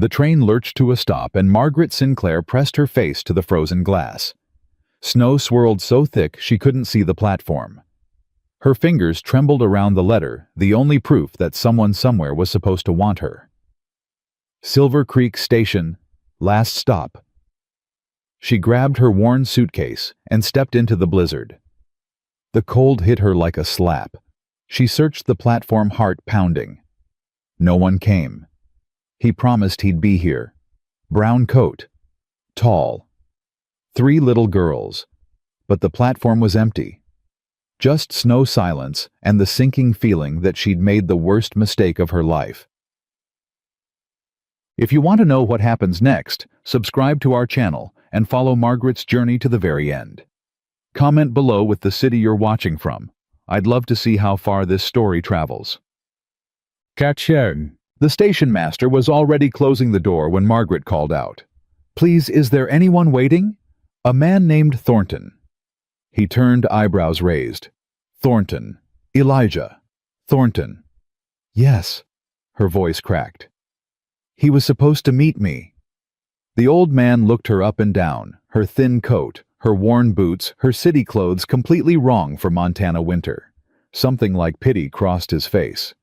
The train lurched to a stop and Margaret Sinclair pressed her face to the frozen glass. Snow swirled so thick she couldn't see the platform. Her fingers trembled around the letter, the only proof that someone somewhere was supposed to want her. Silver Creek Station, last stop. She grabbed her worn suitcase and stepped into the blizzard. The cold hit her like a slap. She searched the platform, heart pounding. No one came. He promised he'd be here. Brown coat. Tall. 3 little girls. But the platform was empty. Just snow silence and the sinking feeling that she'd made the worst mistake of her life. If you want to know what happens next, subscribe to our channel and follow Margaret's journey to the very end. Comment below with the city you're watching from. I'd love to see how far this story travels. Catcher. The station master was already closing the door when Margaret called out. "Please, is there anyone waiting?" "A man named Thornton." He turned, eyebrows raised. "Thornton. Elijah. Thornton." "Yes." Her voice cracked. "He was supposed to meet me." The old man looked her up and down, her thin coat, her worn boots, her city clothes completely wrong for Montana winter. Something like pity crossed his face.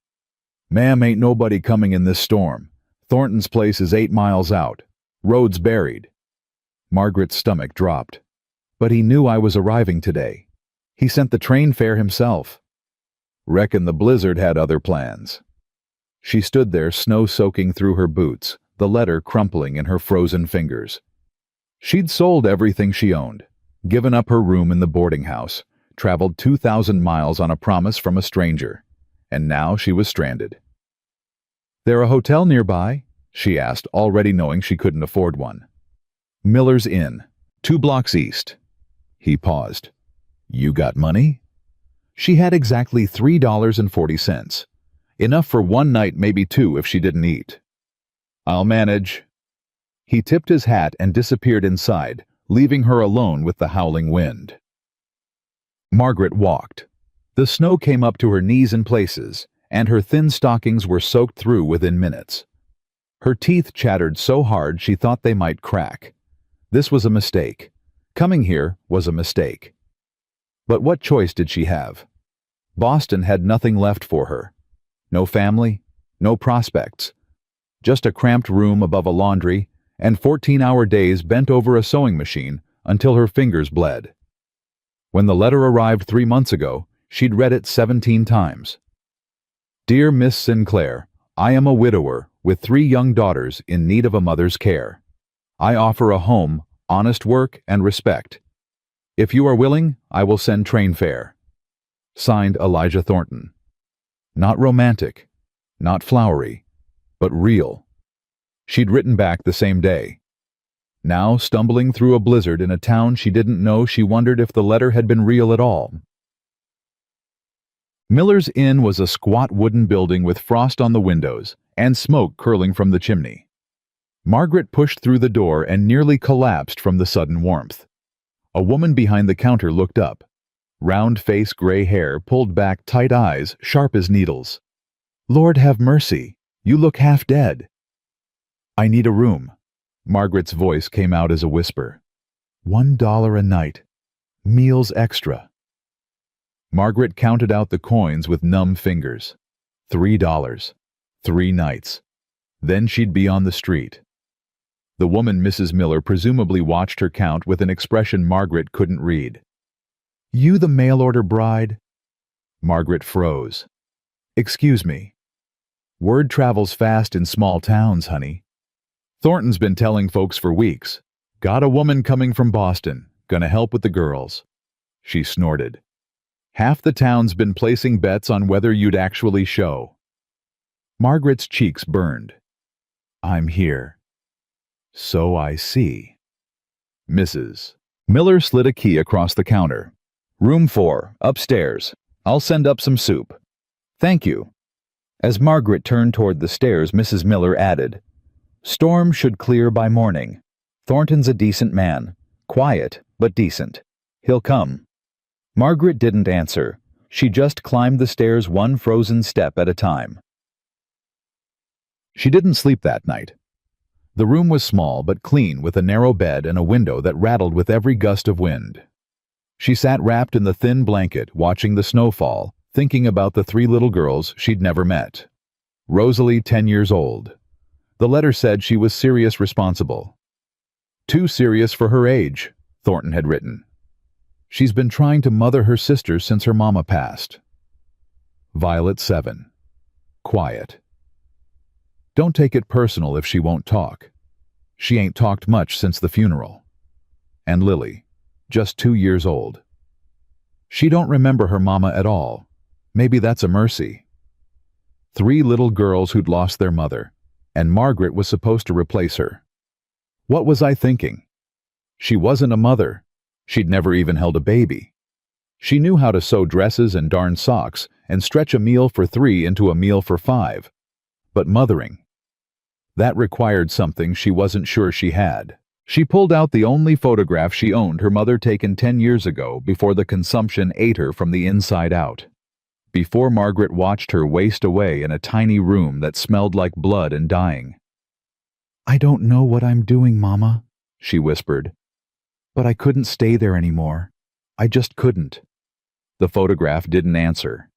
"Ma'am, ain't nobody coming in this storm. Thornton's place is 8 miles out. Road's buried." Margaret's stomach dropped. "But he knew I was arriving today. He sent the train fare himself." "Reckon the blizzard had other plans." She stood there, snow soaking through her boots, the letter crumpling in her frozen fingers. She'd sold everything she owned, given up her room in the boarding house, traveled 2,000 miles on a promise from a stranger, and now she was stranded. "There a hotel nearby?" she asked, already knowing she couldn't afford one. "Miller's Inn, 2 blocks east." He paused. "You got money?" She had exactly $3.40. Enough for 1 night, maybe 2 if she didn't eat. "I'll manage." He tipped his hat and disappeared inside, leaving her alone with the howling wind. Margaret walked. The snow came up to her knees in places, and her thin stockings were soaked through within minutes. Her teeth chattered so hard she thought they might crack. This was a mistake. Coming here was a mistake. But what choice did she have? Boston had nothing left for her. No family, no prospects. Just a cramped room above a laundry, and 14-hour days bent over a sewing machine until her fingers bled. When the letter arrived 3 months ago, she'd read it 17 times. "Dear Miss Sinclair, I am a widower with 3 young daughters in need of a mother's care. I offer a home, honest work, and respect. If you are willing, I will send train fare." Signed, Elijah Thornton. Not romantic, not flowery, but real. She'd written back the same day. Now, stumbling through a blizzard in a town she didn't know, she wondered if the letter had been real at all. Miller's Inn was a squat wooden building with frost on the windows and smoke curling from the chimney. Margaret pushed through the door and nearly collapsed from the sudden warmth. A woman behind the counter looked up. Round face, gray hair, pulled back, tight eyes, sharp as needles. "Lord have mercy, you look half dead." "I need a room." Margaret's voice came out as a whisper. $1 a night. Meals extra. Margaret counted out the coins with numb fingers. $3. 3 nights. Then she'd be on the street. The woman, Mrs. Miller, presumably watched her count with an expression Margaret couldn't read. "You the mail-order bride?" Margaret froze. "Excuse me." "Word travels fast in small towns, honey. Thornton's been telling folks for weeks. Got a woman coming from Boston, gonna help with the girls." She snorted. "Half the town's been placing bets on whether you'd actually show." Margaret's cheeks burned. "I'm here." "So I see." "Mrs. Miller slid a key across the counter. "Room 4, upstairs. I'll send up some soup." "Thank you." As Margaret turned toward the stairs, Mrs. Miller added, "Storm should clear by morning. Thornton's a decent man. Quiet, but decent. He'll come." Margaret didn't answer. She just climbed the stairs 1 frozen step at a time. She didn't sleep that night. The room was small but clean, with a narrow bed and a window that rattled with every gust of wind. She sat wrapped in the thin blanket, watching the snow fall, thinking about the 3 little girls she'd never met. Rosalie, 10 years old. The letter said she was serious responsible. Too serious for her age, Thornton had written. She's been trying to mother her sisters since her mama passed. Violet, 7. Quiet. Don't take it personal if she won't talk. She ain't talked much since the funeral. And Lily, just 2 years old. She don't remember her mama at all. Maybe that's a mercy. 3 little girls who'd lost their mother, and Margaret was supposed to replace her. What was I thinking? She wasn't a mother. She'd never even held a baby. She knew how to sew dresses and darn socks and stretch a meal for 3 into a meal for 5. But mothering, that required something she wasn't sure she had. She pulled out the only photograph she owned, her mother taken 10 years ago, before the consumption ate her from the inside out. Before Margaret watched her waste away in a tiny room that smelled like blood and dying. "I don't know what I'm doing, Mama," she whispered. "But I couldn't stay there anymore. I just couldn't." The photograph didn't answer.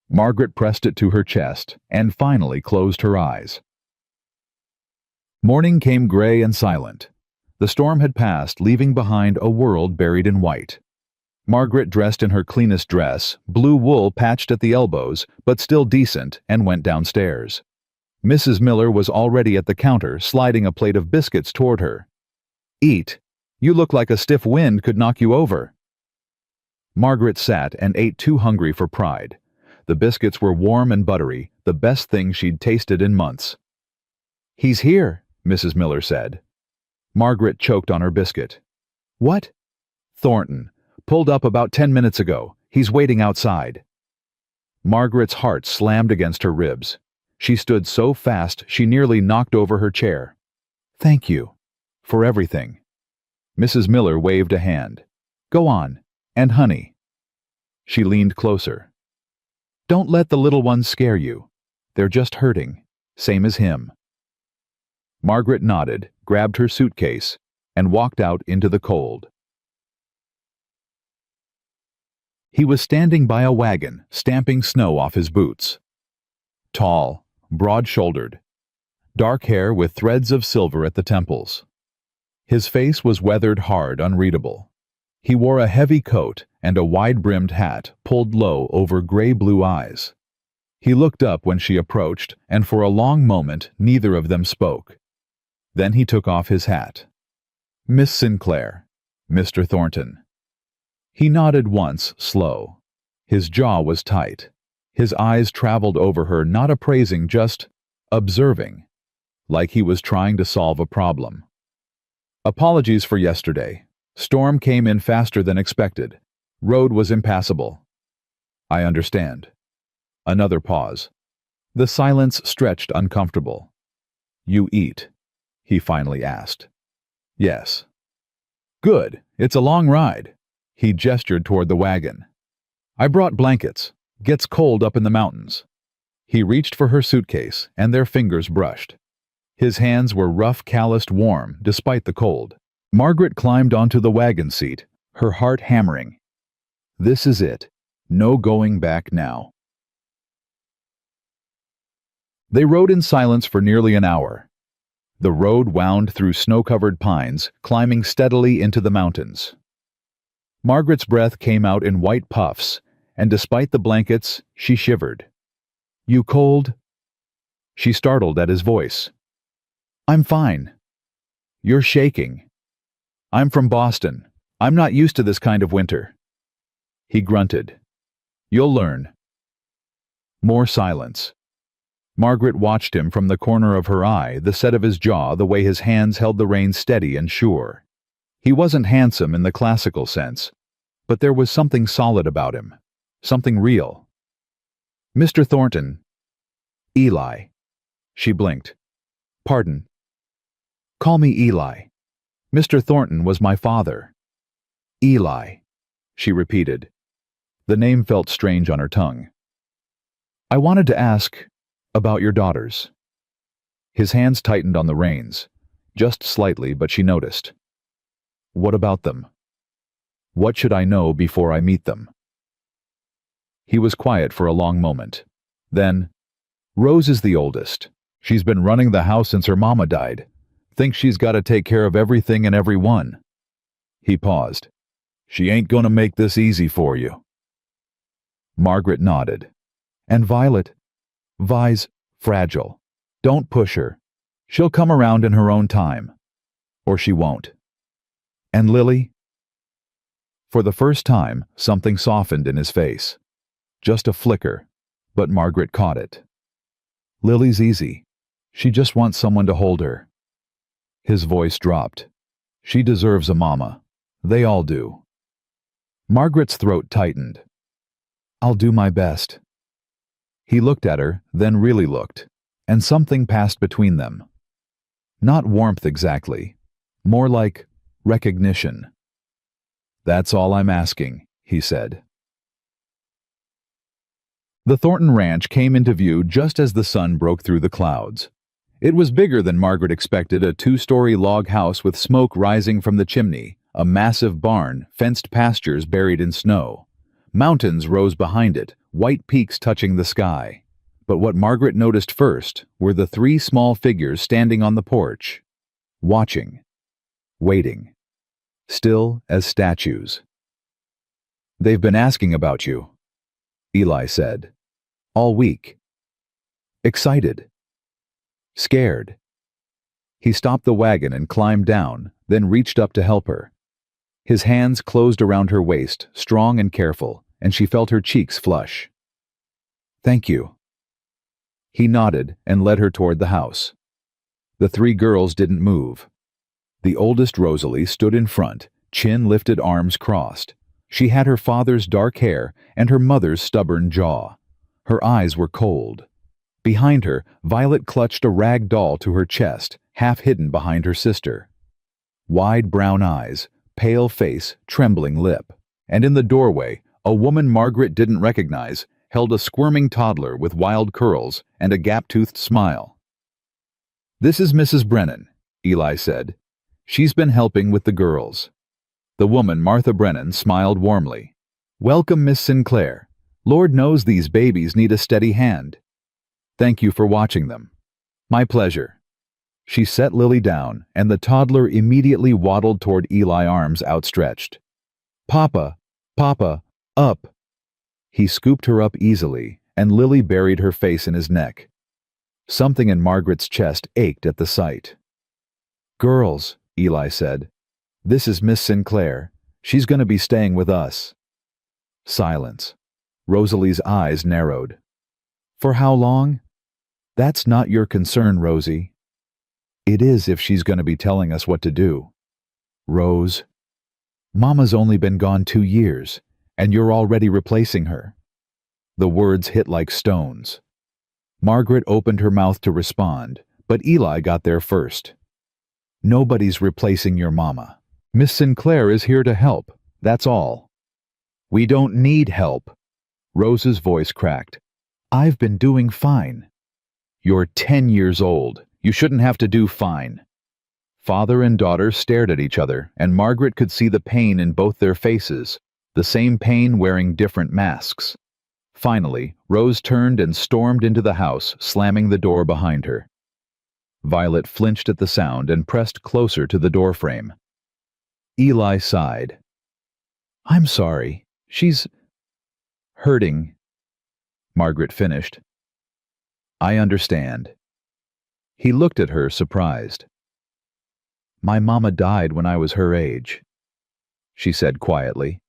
Margaret pressed it to her chest and finally closed her eyes. Morning came gray and silent. The storm had passed, leaving behind a world buried in white. Margaret, dressed in her cleanest dress, blue wool patched at the elbows, but still decent, and went downstairs. Mrs. Miller was already at the counter, sliding a plate of biscuits toward her. "Eat. You look like a stiff wind could knock you over." Margaret sat and ate, too hungry for pride. The biscuits were warm and buttery, the best thing she'd tasted in months. "He's here," Mrs. Miller said. Margaret choked on her biscuit. "What?" "Thornton. Pulled up about 10 minutes ago. He's waiting outside." Margaret's heart slammed against her ribs. She stood so fast she nearly knocked over her chair. "Thank you. For everything." Mrs. Miller waved a hand. "Go on. And honey." She leaned closer. "Don't let the little ones scare you. They're just hurting. Same as him." Margaret nodded, grabbed her suitcase, and walked out into the cold. He was standing by a wagon, stamping snow off his boots. Tall, broad-shouldered, dark hair with threads of silver at the temples. His face was weathered hard, unreadable. He wore a heavy coat and a wide-brimmed hat pulled low over gray-blue eyes. He looked up when she approached, and for a long moment neither of them spoke. Then he took off his hat. "Miss Sinclair, Mr. Thornton." He nodded once, slow. His jaw was tight. His eyes traveled over her, not appraising, just observing, like he was trying to solve a problem. "Apologies for yesterday. Storm came in faster than expected. Road was impassable." "I understand." Another pause. The silence stretched uncomfortable. "You eat?" he finally asked. "Yes." "Good. It's a long ride." He gestured toward the wagon. "I brought blankets. Gets cold up in the mountains." He reached for her suitcase, and their fingers brushed. His hands were rough, calloused, warm, despite the cold. Margaret climbed onto the wagon seat, her heart hammering. This is it. No going back now. They rode in silence for nearly an hour. The road wound through snow-covered pines, climbing steadily into the mountains. Margaret's breath came out in white puffs, and despite the blankets, she shivered. "You cold?" She startled at his voice. "I'm fine." "You're shaking." "I'm from Boston. I'm not used to this kind of winter." He grunted. "You'll learn." More silence. Margaret watched him from the corner of her eye, the set of his jaw, the way his hands held the reins steady and sure. He wasn't handsome in the classical sense, but there was something solid about him, something real. "Mr. Thornton." "Eli." She blinked. "Pardon." "Call me Eli. Mr. Thornton was my father." "Eli," she repeated. The name felt strange on her tongue. "I wanted to ask about your daughters." His hands tightened on the reins. Just slightly, but she noticed. What about them? What should I know before I meet them? He was quiet for a long moment. Then, Rose is the oldest. She's been running the house since her mama died. Thinks she's got to take care of everything and everyone. He paused. She ain't gonna make this easy for you. Margaret nodded. And Violet? Vi's fragile. Don't push her. She'll come around in her own time. Or she won't. And Lily? For the first time, something softened in his face. Just a flicker, but Margaret caught it. Lily's easy. She just wants someone to hold her. His voice dropped. She deserves a mama. They all do. Margaret's throat tightened. I'll do my best. He looked at her, then really looked, and something passed between them. Not warmth exactly, more like recognition. That's all I'm asking, he said. The Thornton Ranch came into view just as the sun broke through the clouds. It was bigger than Margaret expected, a 2-story log house with smoke rising from the chimney, a massive barn, fenced pastures buried in snow. Mountains rose behind it, white peaks touching the sky. But what Margaret noticed first were the 3 small figures standing on the porch, watching, waiting, still as statues. They've been asking about you, Eli said, all week. Excited. Scared. He stopped the wagon and climbed down, then reached up to help her. His hands closed around her waist, strong and careful, and she felt her cheeks flush. Thank you. He nodded and led her toward the house. The 3 girls didn't move. The oldest, Rosalie, stood in front, chin lifted, arms crossed. She had her father's dark hair and her mother's stubborn jaw. Her eyes were cold. Behind her, Violet clutched a rag doll to her chest, half hidden behind her sister. Wide brown eyes, pale face, trembling lip. And in the doorway, a woman Margaret didn't recognize held a squirming toddler with wild curls and a gap-toothed smile. This is Mrs. Brennan, Eli said. She's been helping with the girls. The woman, Martha Brennan, smiled warmly. Welcome, Miss Sinclair. Lord knows these babies need a steady hand. Thank you for watching them. My pleasure. She set Lily down, and the toddler immediately waddled toward Eli, arms outstretched. Papa, Papa, up. He scooped her up easily, and Lily buried her face in his neck. Something in Margaret's chest ached at the sight. Girls, Eli said. This is Miss Sinclair. She's going to be staying with us. Silence. Rosalie's eyes narrowed. For how long? That's not your concern, Rosie. It is if she's going to be telling us what to do. Rose. Mama's only been gone 2 years, and you're already replacing her. The words hit like stones. Margaret opened her mouth to respond, but Eli got there first. Nobody's replacing your mama. Miss Sinclair is here to help, that's all. We don't need help. Rose's voice cracked. I've been doing fine. You're 10 years old. You shouldn't have to do fine. Father and daughter stared at each other, and Margaret could see the pain in both their faces, the same pain wearing different masks. Finally, Rose turned and stormed into the house, slamming the door behind her. Violet flinched at the sound and pressed closer to the doorframe. Eli sighed. I'm sorry. She's hurting. Margaret finished. I understand. He looked at her, surprised. My mama died when I was her age, she said quietly.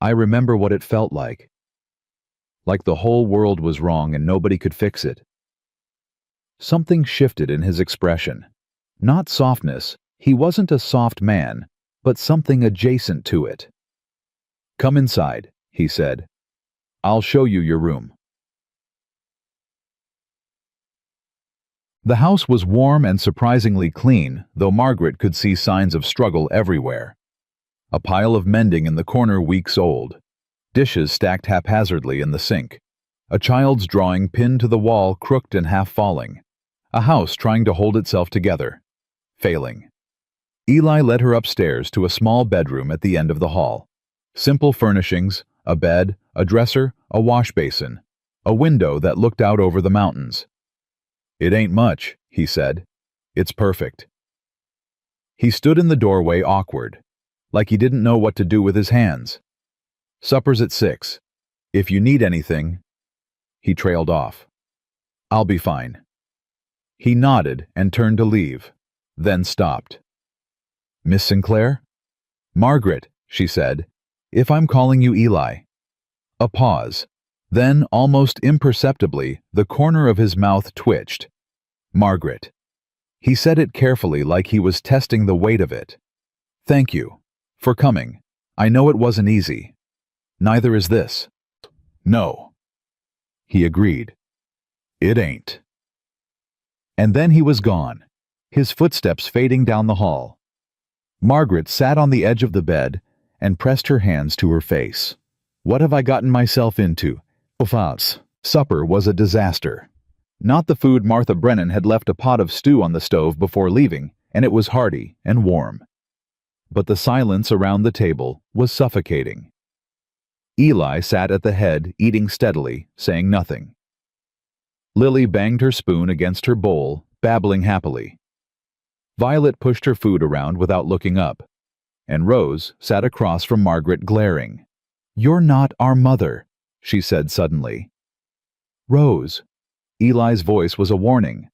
I remember what it felt like. Like the whole world was wrong and nobody could fix it. Something shifted in his expression. Not softness, he wasn't a soft man, but something adjacent to it. Come inside, he said. I'll show you your room. The house was warm and surprisingly clean, though Margaret could see signs of struggle everywhere. A pile of mending in the corner, weeks old. Dishes stacked haphazardly in the sink. A child's drawing pinned to the wall, crooked and half falling. A house trying to hold itself together. failing. Eli led her upstairs to a small bedroom at the end of the hall. Simple furnishings, a bed, a dresser, a wash basin, a window that looked out over the mountains. "It ain't much," he said. "It's perfect." He stood in the doorway awkward, like he didn't know what to do with his hands. "Supper's at 6. If you need anything—" He trailed off. "I'll be fine." He nodded and turned to leave, then stopped. "Miss Sinclair?" "Margaret," she said, "if I'm calling you Eli." A pause. Then, almost imperceptibly, the corner of his mouth twitched. "Margaret." He said it carefully, like he was testing the weight of it. "Thank you. For coming. I know it wasn't easy. Neither is this." "No." He agreed. "It ain't." And then he was gone, his footsteps fading down the hall. Margaret sat on the edge of the bed and pressed her hands to her face. What have I gotten myself into? Supper was a disaster. Not the food Martha Brennan had left a pot of stew on the stove before leaving, and it was hearty and warm. But the silence around the table was suffocating. Eli sat at the head, eating steadily, saying nothing. Lily banged her spoon against her bowl, babbling happily. Violet pushed her food around without looking up, and Rose sat across from Margaret, glaring. "You're not our mother," she said suddenly. "Rose," Eli's voice was a warning.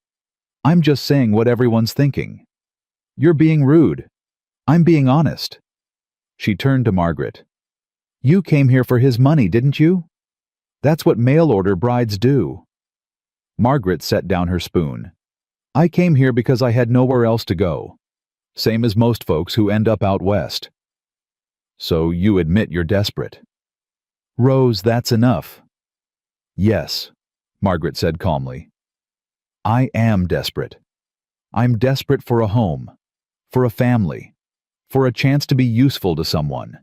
"I'm just saying what everyone's thinking. You're being rude. I'm being honest." She turned to Margaret. "You came here for his money, didn't you? That's what mail-order brides do." Margaret set down her spoon. "I came here because I had nowhere else to go. Same as most folks who end up out west." "So you admit you're desperate." "Rose, that's enough." "Yes," Margaret said calmly. "I am desperate. I'm desperate for a home, for a family, for a chance to be useful to someone."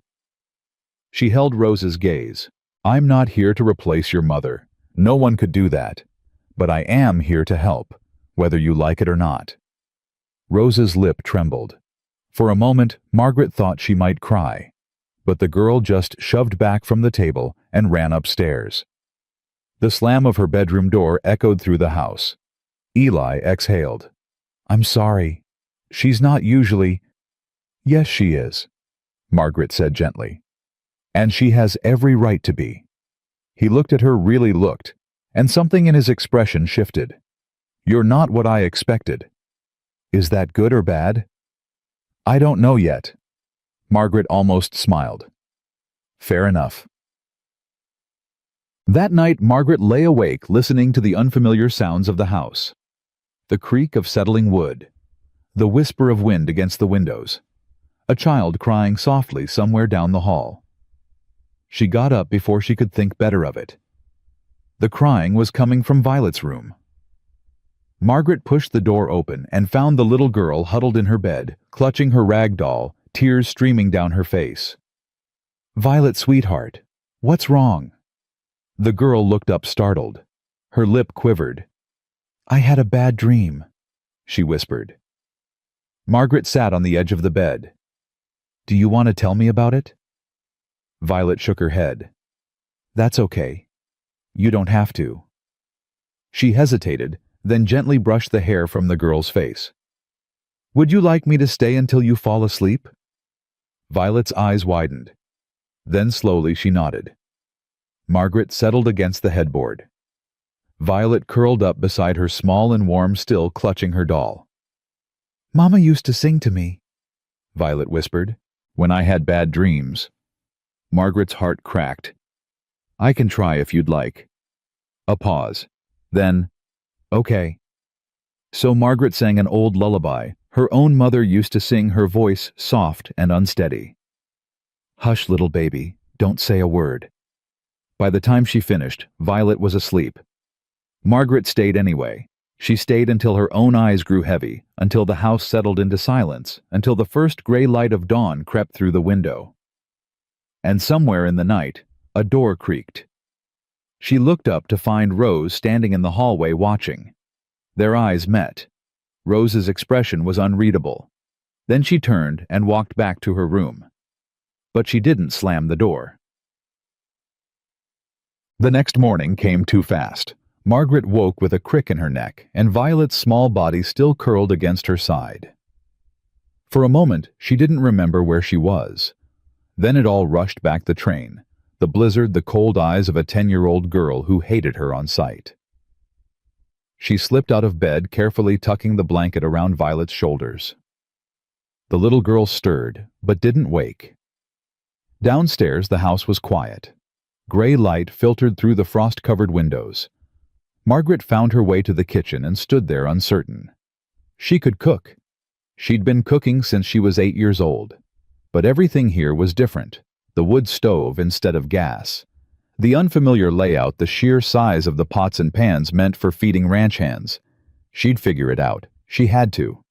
She held Rose's gaze. "I'm not here to replace your mother. No one could do that. But I am here to help, whether you like it or not." Rose's lip trembled. For a moment, Margaret thought she might cry, but the girl just shoved back from the table and ran upstairs. The slam of her bedroom door echoed through the house. Eli exhaled. "I'm sorry. She's not usually—" "Yes, she is," Margaret said gently. "And she has every right to be." He looked at her, really looked, and something in his expression shifted. "You're not what I expected." "Is that good or bad?" "I don't know yet." Margaret almost smiled. "Fair enough." That night, Margaret lay awake listening to the unfamiliar sounds of the house. The creak of settling wood, the whisper of wind against the windows, a child crying softly somewhere down the hall. She got up before she could think better of it. The crying was coming from Violet's room. Margaret pushed the door open and found the little girl huddled in her bed, clutching her rag doll, tears streaming down her face. "Violet, sweetheart, what's wrong?" The girl looked up startled. Her lip quivered. "I had a bad dream," she whispered. Margaret sat on the edge of the bed. "Do you want to tell me about it?" Violet shook her head. "That's okay. You don't have to." She hesitated, then gently brushed the hair from the girl's face. "Would you like me to stay until you fall asleep?" Violet's eyes widened. Then slowly she nodded. Margaret settled against the headboard. Violet curled up beside her, small and warm, still clutching her doll. "Mama used to sing to me," Violet whispered, "when I had bad dreams." Margaret's heart cracked. "I can try if you'd like." A pause. Then, "Okay." So Margaret sang an old lullaby. Her own mother used to sing, her voice soft and unsteady. "Hush, little baby, don't say a word." By the time she finished, Violet was asleep. Margaret stayed anyway. She stayed until her own eyes grew heavy, until the house settled into silence, until the first gray light of dawn crept through the window. And somewhere in the night, a door creaked. She looked up to find Rose standing in the hallway watching. Their eyes met. Rose's expression was unreadable. Then she turned and walked back to her room. But she didn't slam the door. The next morning came too fast. Margaret woke with a crick in her neck, and Violet's small body still curled against her side. For a moment, she didn't remember where she was. Then it all rushed back the train, the blizzard, the cold eyes of a 10-year-old girl who hated her on sight. She slipped out of bed, carefully tucking the blanket around Violet's shoulders. The little girl stirred, but didn't wake. Downstairs, the house was quiet. Gray light filtered through the frost-covered windows. Margaret found her way to the kitchen and stood there uncertain. She could cook. She'd been cooking since she was 8 years old. But everything here was different. The wood stove instead of gas. The unfamiliar layout, the sheer size of the pots and pans meant for feeding ranch hands. She'd figure it out. She had to.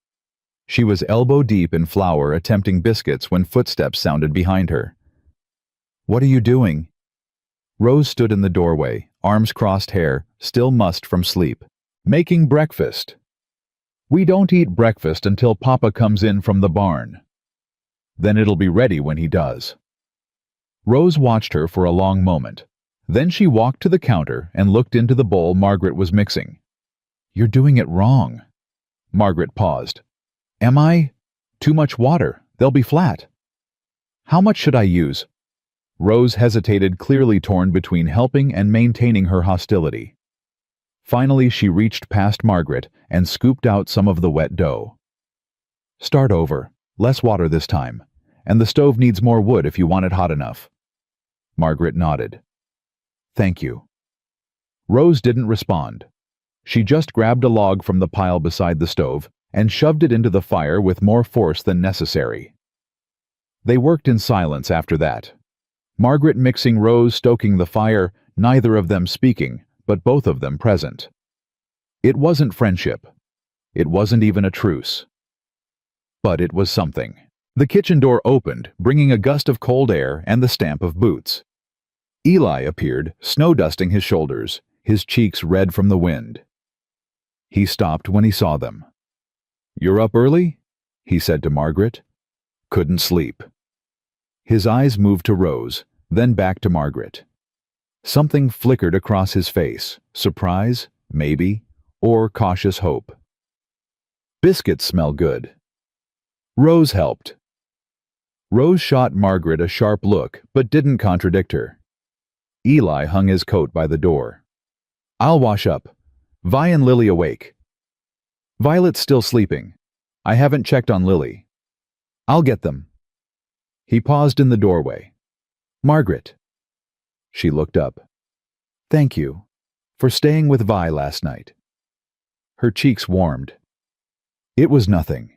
She was elbow-deep in flour attempting biscuits when footsteps sounded behind her. "What are you doing?" Rose stood in the doorway, arms crossed, hair still mussed from sleep. "Making breakfast." "We don't eat breakfast until Papa comes in from the barn." "Then it'll be ready when he does." Rose watched her for a long moment. Then she walked to the counter and looked into the bowl Margaret was mixing. "You're doing it wrong." Margaret paused. "Am I? Too much water. They'll be flat." "How much should I use?" Rose hesitated, clearly torn between helping and maintaining her hostility. Finally, she reached past Margaret and scooped out some of the wet dough. "Start over. Less water this time. And the stove needs more wood if you want it hot enough." Margaret nodded. "Thank you." Rose didn't respond. She just grabbed a log from the pile beside the stove and shoved it into the fire with more force than necessary. They worked in silence after that. Margaret mixing, Rose stoking the fire, neither of them speaking, but both of them present. It wasn't friendship. It wasn't even a truce. But it was something. The kitchen door opened, bringing a gust of cold air and the stamp of boots. Eli appeared, snow-dusting his shoulders, his cheeks red from the wind. He stopped when he saw them. "You're up early?" he said to Margaret. "Couldn't sleep." His eyes moved to Rose, then back to Margaret. Something flickered across his face, surprise, maybe, or cautious hope. "Biscuits smell good." Rose helped. Rose shot Margaret a sharp look, but didn't contradict her. Eli hung his coat by the door. "I'll wash up. Vi and Lily awake." "Violet's still sleeping. I haven't checked on Lily." "I'll get them." He paused in the doorway. "Margaret." She looked up. "Thank you for staying with Vi last night." Her cheeks warmed. It was nothing.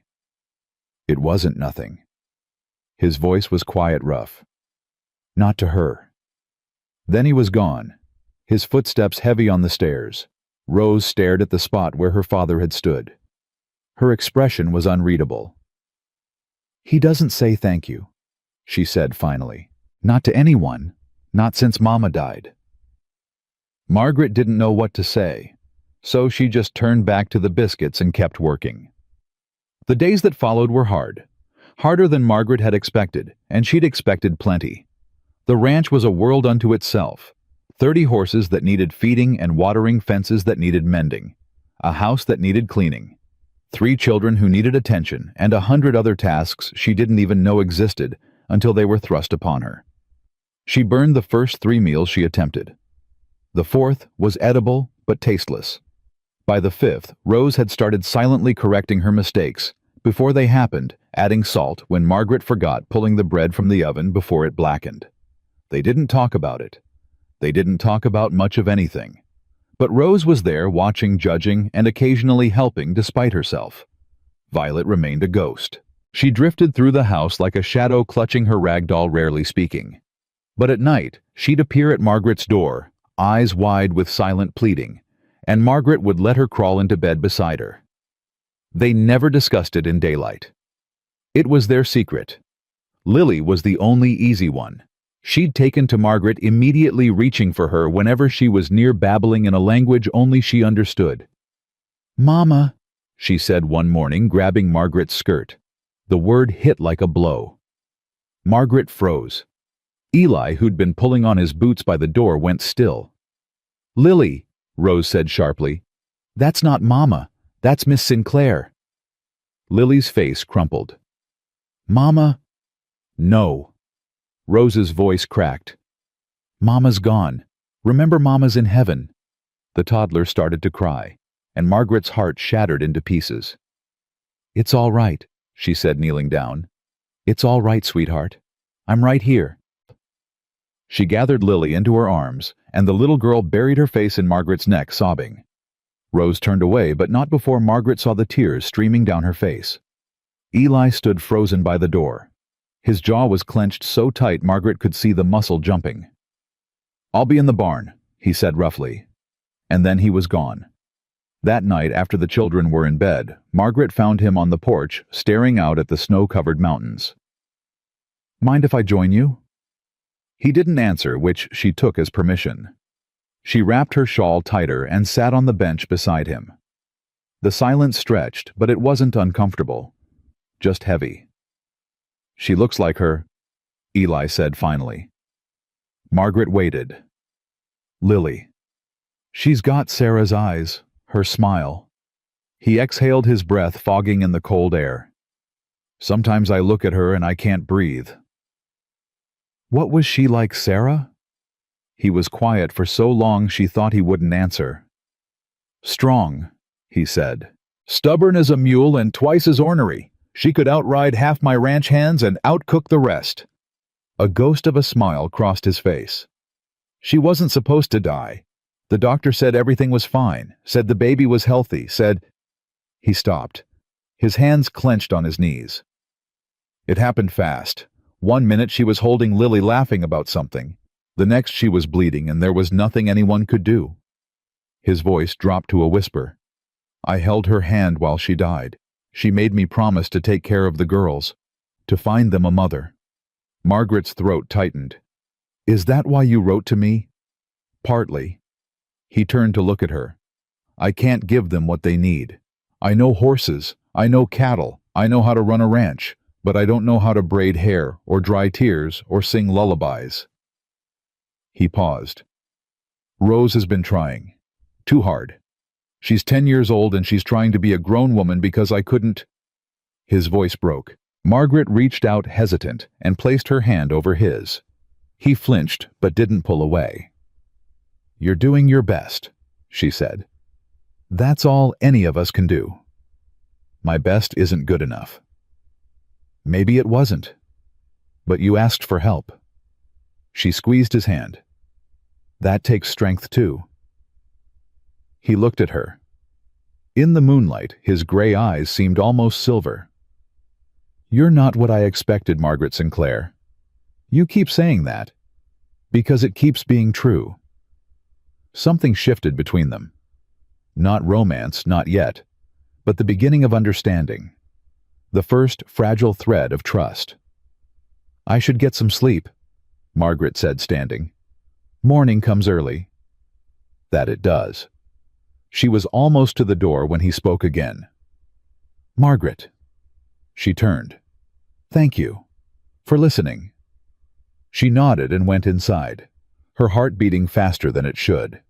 It wasn't nothing. His voice was quiet, rough. Not to her. Then he was gone, his footsteps heavy on the stairs. Rose stared at the spot where her father had stood. Her expression was unreadable. "He doesn't say thank you," she said finally. "Not to anyone. Not since Mama died." Margaret didn't know what to say, so she just turned back to the biscuits and kept working. The days that followed were hard. Harder than Margaret had expected, and she'd expected plenty. The ranch was a world unto itself. 30 horses that needed feeding and watering, fences that needed mending, a house that needed cleaning, 3 children who needed attention, and 100 other tasks she didn't even know existed until they were thrust upon her. She burned the first 3 meals she attempted. The 4th was edible but tasteless. By the 5th, Rose had started silently correcting her mistakes, before they happened, adding salt when Margaret forgot pulling the bread from the oven before it blackened. They didn't talk about it. They didn't talk about much of anything. But Rose was there watching, judging, and occasionally helping despite herself. Violet remained a ghost. She drifted through the house like a shadow clutching her rag doll, rarely speaking. But at night, she'd appear at Margaret's door, eyes wide with silent pleading, and Margaret would let her crawl into bed beside her. They never discussed it in daylight. It was their secret. Lily was the only easy one. She'd taken to Margaret, immediately reaching for her whenever she was near, babbling in a language only she understood. "Mama," she said one morning, grabbing Margaret's skirt. The word hit like a blow. Margaret froze. Eli, who'd been pulling on his boots by the door, went still. "Lily," Rose said sharply. "That's not Mama. That's Miss Sinclair." Lily's face crumpled. "Mama?" "No." Rose's voice cracked. "Mama's gone. Remember, Mama's in heaven." The toddler started to cry, and Margaret's heart shattered into pieces. "It's all right," she said, kneeling down. "It's all right, sweetheart. I'm right here." She gathered Lily into her arms, and the little girl buried her face in Margaret's neck, sobbing. Rose turned away, but not before Margaret saw the tears streaming down her face. Eli stood frozen by the door. His jaw was clenched so tight Margaret could see the muscle jumping. "I'll be in the barn," he said roughly. And then he was gone. That night, after the children were in bed, Margaret found him on the porch, staring out at the snow-covered mountains. "Mind if I join you?" He didn't answer, which she took as permission. She wrapped her shawl tighter and sat on the bench beside him. The silence stretched, but it wasn't uncomfortable, just heavy. "She looks like her," Eli said finally. Margaret waited. "Lily. She's got Sarah's eyes, her smile." He exhaled, his breath fogging in the cold air. "Sometimes I look at her and I can't breathe." What was she like, Sarah? He was quiet for so long she thought he wouldn't answer. "Strong," he said. "Stubborn as a mule and twice as ornery. She could outride half my ranch hands and outcook the rest." A ghost of a smile crossed his face. "She wasn't supposed to die. The doctor said everything was fine, said the baby was healthy, said—" He stopped. His hands clenched on his knees. "It happened fast. One minute she was holding Lily laughing about something. The next she was bleeding and there was nothing anyone could do." His voice dropped to a whisper. "I held her hand while she died. She made me promise to take care of the girls, to find them a mother." Margaret's throat tightened. "Is that why you wrote to me?" "Partly." He turned to look at her. "I can't give them what they need. I know horses, I know cattle, I know how to run a ranch, but I don't know how to braid hair, or dry tears, or sing lullabies." He paused. "Rose has been trying. Too hard. She's 10 years old and she's trying to be a grown woman because I couldn't—" His voice broke. Margaret reached out hesitant and placed her hand over his. He flinched but didn't pull away. "You're doing your best," she said. "That's all any of us can do. My best isn't good enough." "Maybe it wasn't. But you asked for help." She squeezed his hand. "That takes strength too." He looked at her. In the moonlight, his gray eyes seemed almost silver. "You're not what I expected, Margaret Sinclair. You keep saying that, because it keeps being true." Something shifted between them. Not romance, not yet, but the beginning of understanding. The first fragile thread of trust. "I should get some sleep," Margaret said, standing. "Morning comes early." That it does. She was almost to the door when he spoke again. "Margaret." She turned. "Thank you. For listening." She nodded and went inside, her heart beating faster than it should.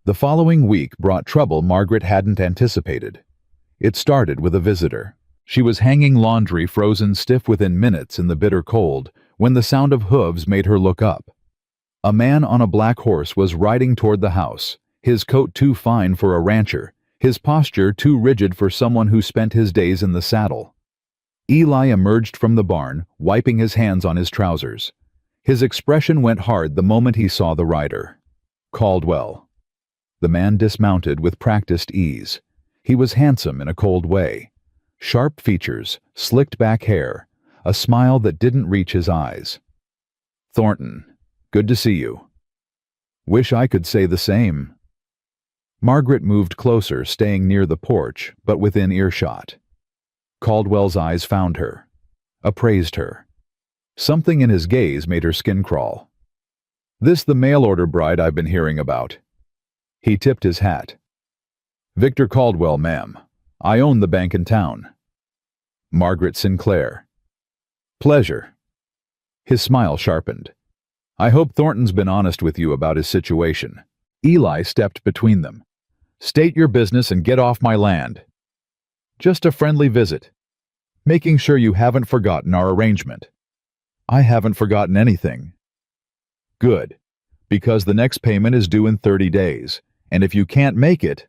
The following week brought trouble Margaret hadn't anticipated. It started with a visitor. She was hanging laundry frozen stiff within minutes in the bitter cold when the sound of hooves made her look up. A man on a black horse was riding toward the house, his coat too fine for a rancher, his posture too rigid for someone who spent his days in the saddle. Eli emerged from the barn, wiping his hands on his trousers. His expression went hard the moment he saw the rider. Caldwell. The man dismounted with practiced ease. He was handsome in a cold way. Sharp features, slicked back hair, a smile that didn't reach his eyes. "Thornton, good to see you." "Wish I could say the same." Margaret moved closer, staying near the porch, but within earshot. Caldwell's eyes found her, appraised her. Something in his gaze made her skin crawl. "This the mail-order bride I've been hearing about." He tipped his hat. "Victor Caldwell, ma'am. I own the bank in town. Margaret Sinclair. Pleasure. His smile sharpened. I hope Thornton's been honest with you about his situation. Eli stepped between them. State your business and get off my land. Just a friendly visit. Making sure you haven't forgotten our arrangement. I haven't forgotten anything. Good. Because the next payment is due in 30 days, and if you can't make it...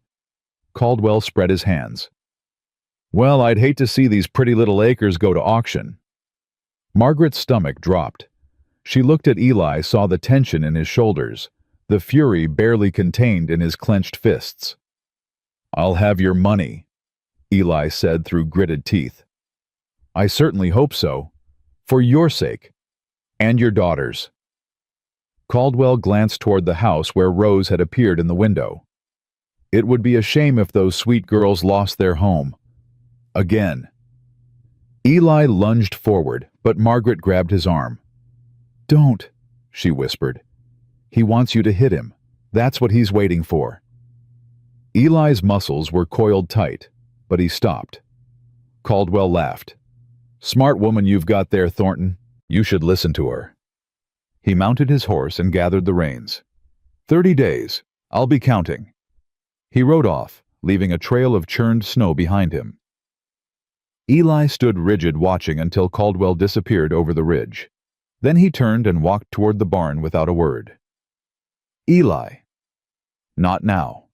Caldwell spread his hands. Well, I'd hate to see these pretty little acres go to auction. Margaret's stomach dropped. She looked at Eli, saw the tension in his shoulders, the fury barely contained in his clenched fists. I'll have your money, Eli said through gritted teeth. I certainly hope so. For your sake. And your daughter's. Caldwell glanced toward the house where Rose had appeared in the window. It would be a shame if those sweet girls lost their home. Again. Eli lunged forward, but Margaret grabbed his arm. Don't, she whispered. He wants you to hit him. That's what he's waiting for. Eli's muscles were coiled tight, but he stopped. Caldwell laughed. Smart woman you've got there, Thornton. You should listen to her. He mounted his horse and gathered the reins. 30 days. I'll be counting. He rode off, leaving a trail of churned snow behind him. Eli stood rigid watching until Caldwell disappeared over the ridge. Then he turned and walked toward the barn without a word. Eli. Not now.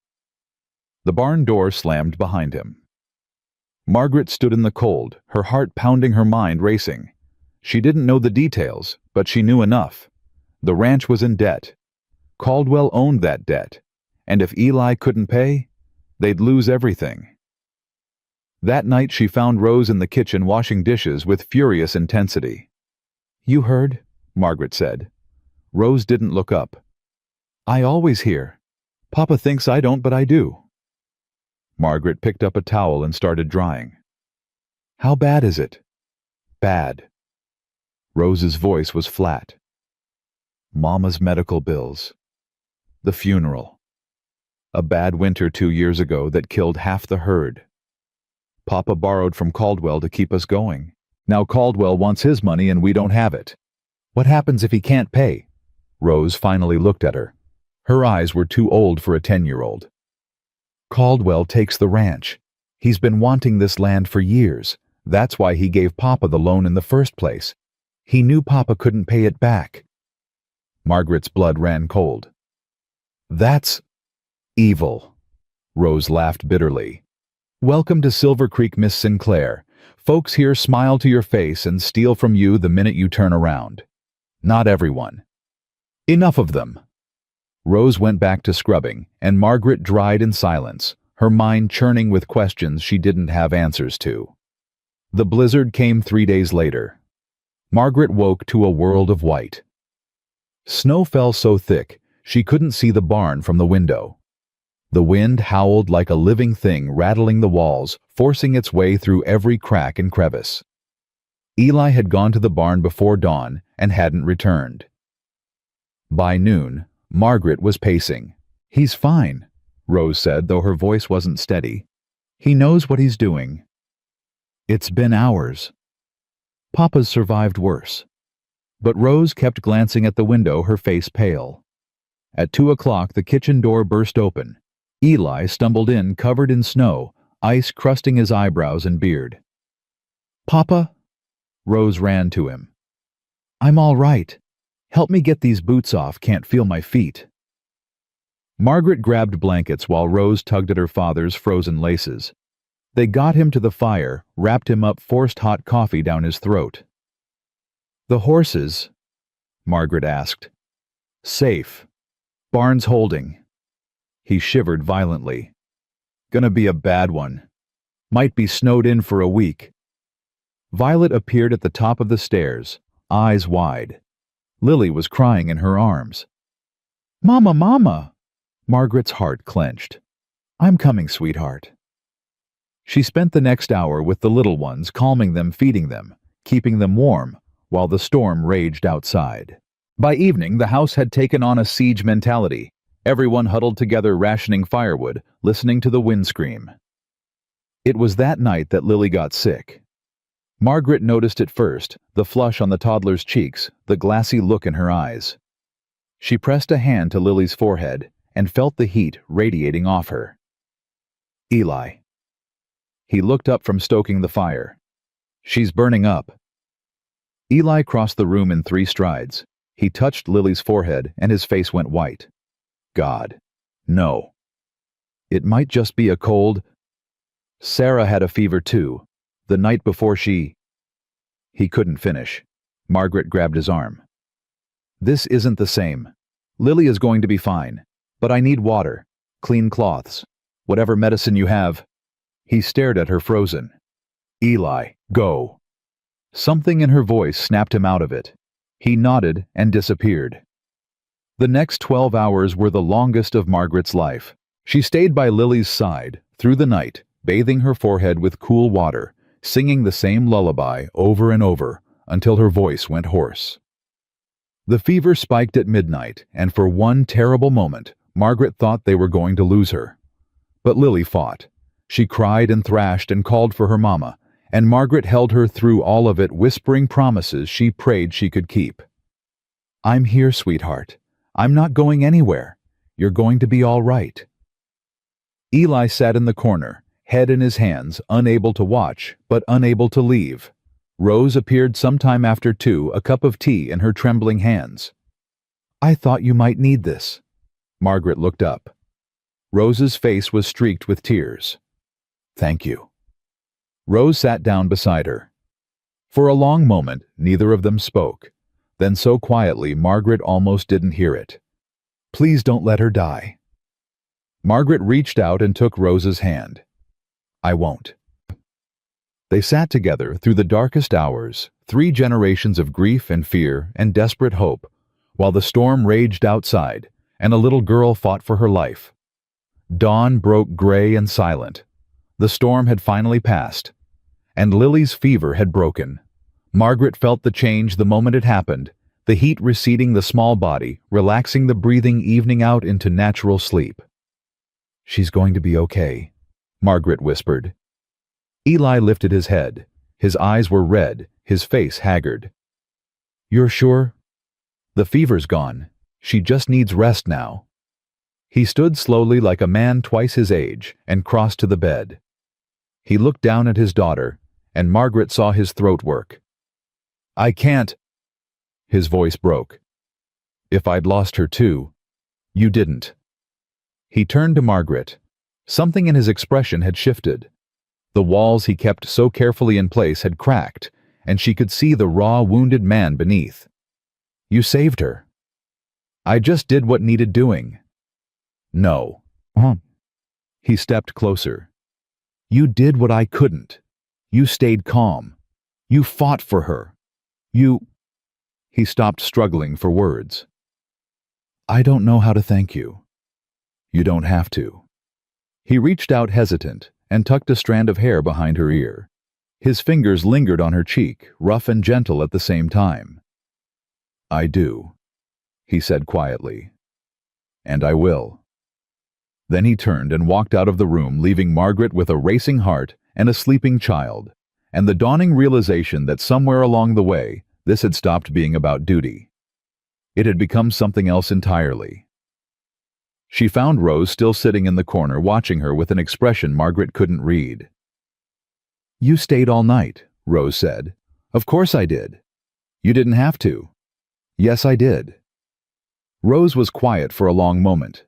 The barn door slammed behind him. Margaret stood in the cold, her heart pounding, her mind racing. She didn't know the details, but she knew enough. The ranch was in debt. Caldwell owned that debt, and if Eli couldn't pay, they'd lose everything. That night she found Rose in the kitchen washing dishes with furious intensity. You heard? Margaret said. Rose didn't look up. I always hear. Papa thinks I don't, but I do. Margaret picked up a towel and started drying. How bad is it? Bad. Rose's voice was flat. Mama's medical bills. The funeral. A bad winter 2 years ago that killed half the herd. Papa borrowed from Caldwell to keep us going. Now Caldwell wants his money and we don't have it. What happens if he can't pay? Rose finally looked at her. Her eyes were too old for a 10-year-old. Caldwell takes the ranch. He's been wanting this land for years. That's why he gave Papa the loan in the first place. He knew Papa couldn't pay it back. Margaret's blood ran cold. That's evil. Rose laughed bitterly. Welcome to Silver Creek, Miss Sinclair. Folks here smile to your face and steal from you the minute you turn around. Not everyone. Enough of them. Rose went back to scrubbing, and Margaret dried in silence, her mind churning with questions she didn't have answers to. The blizzard came 3 days later. Margaret woke to a world of white. Snow fell so thick she couldn't see the barn from the window. The wind howled like a living thing, rattling the walls, forcing its way through every crack and crevice. Eli had gone to the barn before dawn and hadn't returned. By noon, Margaret was pacing. He's fine, Rose said, though her voice wasn't steady. He knows what he's doing. It's been hours. Papa's survived worse. But Rose kept glancing at the window, her face pale. At 2 o'clock, the kitchen door burst open. Eli stumbled in, covered in snow, ice crusting his eyebrows and beard. Papa? Rose ran to him. I'm all right. Help me get these boots off, can't feel my feet. Margaret grabbed blankets while Rose tugged at her father's frozen laces. They got him to the fire, wrapped him up, forced hot coffee down his throat. The horses? Margaret asked. Safe. Barn's holding. He shivered violently. Gonna be a bad one. Might be snowed in for a week. Violet appeared at the top of the stairs, eyes wide. Lily was crying in her arms. Mama, Mama! Margaret's heart clenched. I'm coming, sweetheart. She spent the next hour with the little ones, calming them, feeding them, keeping them warm, while the storm raged outside. By evening, the house had taken on a siege mentality. Everyone huddled together, rationing firewood, listening to the wind scream. It was that night that Lily got sick. Margaret noticed it first, the flush on the toddler's cheeks, the glassy look in her eyes. She pressed a hand to Lily's forehead and felt the heat radiating off her. Eli. He looked up from stoking the fire. She's burning up. Eli crossed the room in 3 strides. He touched Lily's forehead and his face went white. God. No. It might just be a cold. Sarah had a fever too, the night before she... He couldn't finish. Margaret grabbed his arm. This isn't the same. Lily is going to be fine, but I need water, clean cloths, whatever medicine you have. He stared at her frozen. Eli, go. Something in her voice snapped him out of it. He nodded and disappeared. The next 12 hours were the longest of Margaret's life. She stayed by Lily's side through the night, bathing her forehead with cool water, singing the same lullaby over and over until her voice went hoarse. The fever spiked at midnight, and for one terrible moment, Margaret thought they were going to lose her. But Lily fought. She cried and thrashed and called for her mama, and Margaret held her through all of it, whispering promises she prayed she could keep. I'm here, sweetheart. I'm not going anywhere. You're going to be all right. Eli sat in the corner, head in his hands, unable to watch, but unable to leave. Rose appeared sometime after 2, a cup of tea in her trembling hands. I thought you might need this. Margaret looked up. Rose's face was streaked with tears. Thank you. Rose sat down beside her. For a long moment, neither of them spoke. Then so quietly, Margaret almost didn't hear it. Please don't let her die. Margaret reached out and took Rose's hand. I won't. They sat together through the darkest hours, 3 generations of grief and fear and desperate hope, while the storm raged outside and a little girl fought for her life. Dawn broke gray and silent. The storm had finally passed, and Lily's fever had broken. Margaret felt the change the moment it happened, the heat receding the small body, relaxing the breathing, evening out into natural sleep. She's going to be okay, Margaret whispered. Eli lifted his head. His eyes were red, his face haggard. You're sure? The fever's gone. She just needs rest now. He stood slowly like a man twice his age and crossed to the bed. He looked down at his daughter, and Margaret saw his throat work. I can't. His voice broke. If I'd lost her too. You didn't. He turned to Margaret. Something in his expression had shifted. The walls he kept so carefully in place had cracked, and she could see the raw, wounded man beneath. You saved her. I just did what needed doing. No. He stepped closer. You did what I couldn't. You stayed calm. You fought for her. He stopped, struggling for words. I don't know how to thank you. You don't have to. He reached out hesitant and tucked a strand of hair behind her ear. His fingers lingered on her cheek, rough and gentle at the same time. I do, he said quietly. And I will. Then he turned and walked out of the room, leaving Margaret with a racing heart and a sleeping child, and the dawning realization that somewhere along the way, this had stopped being about duty. It had become something else entirely. She found Rose still sitting in the corner, watching her with an expression Margaret couldn't read. You stayed all night, Rose said. Of course I did. You didn't have to. Yes, I did. Rose was quiet for a long moment.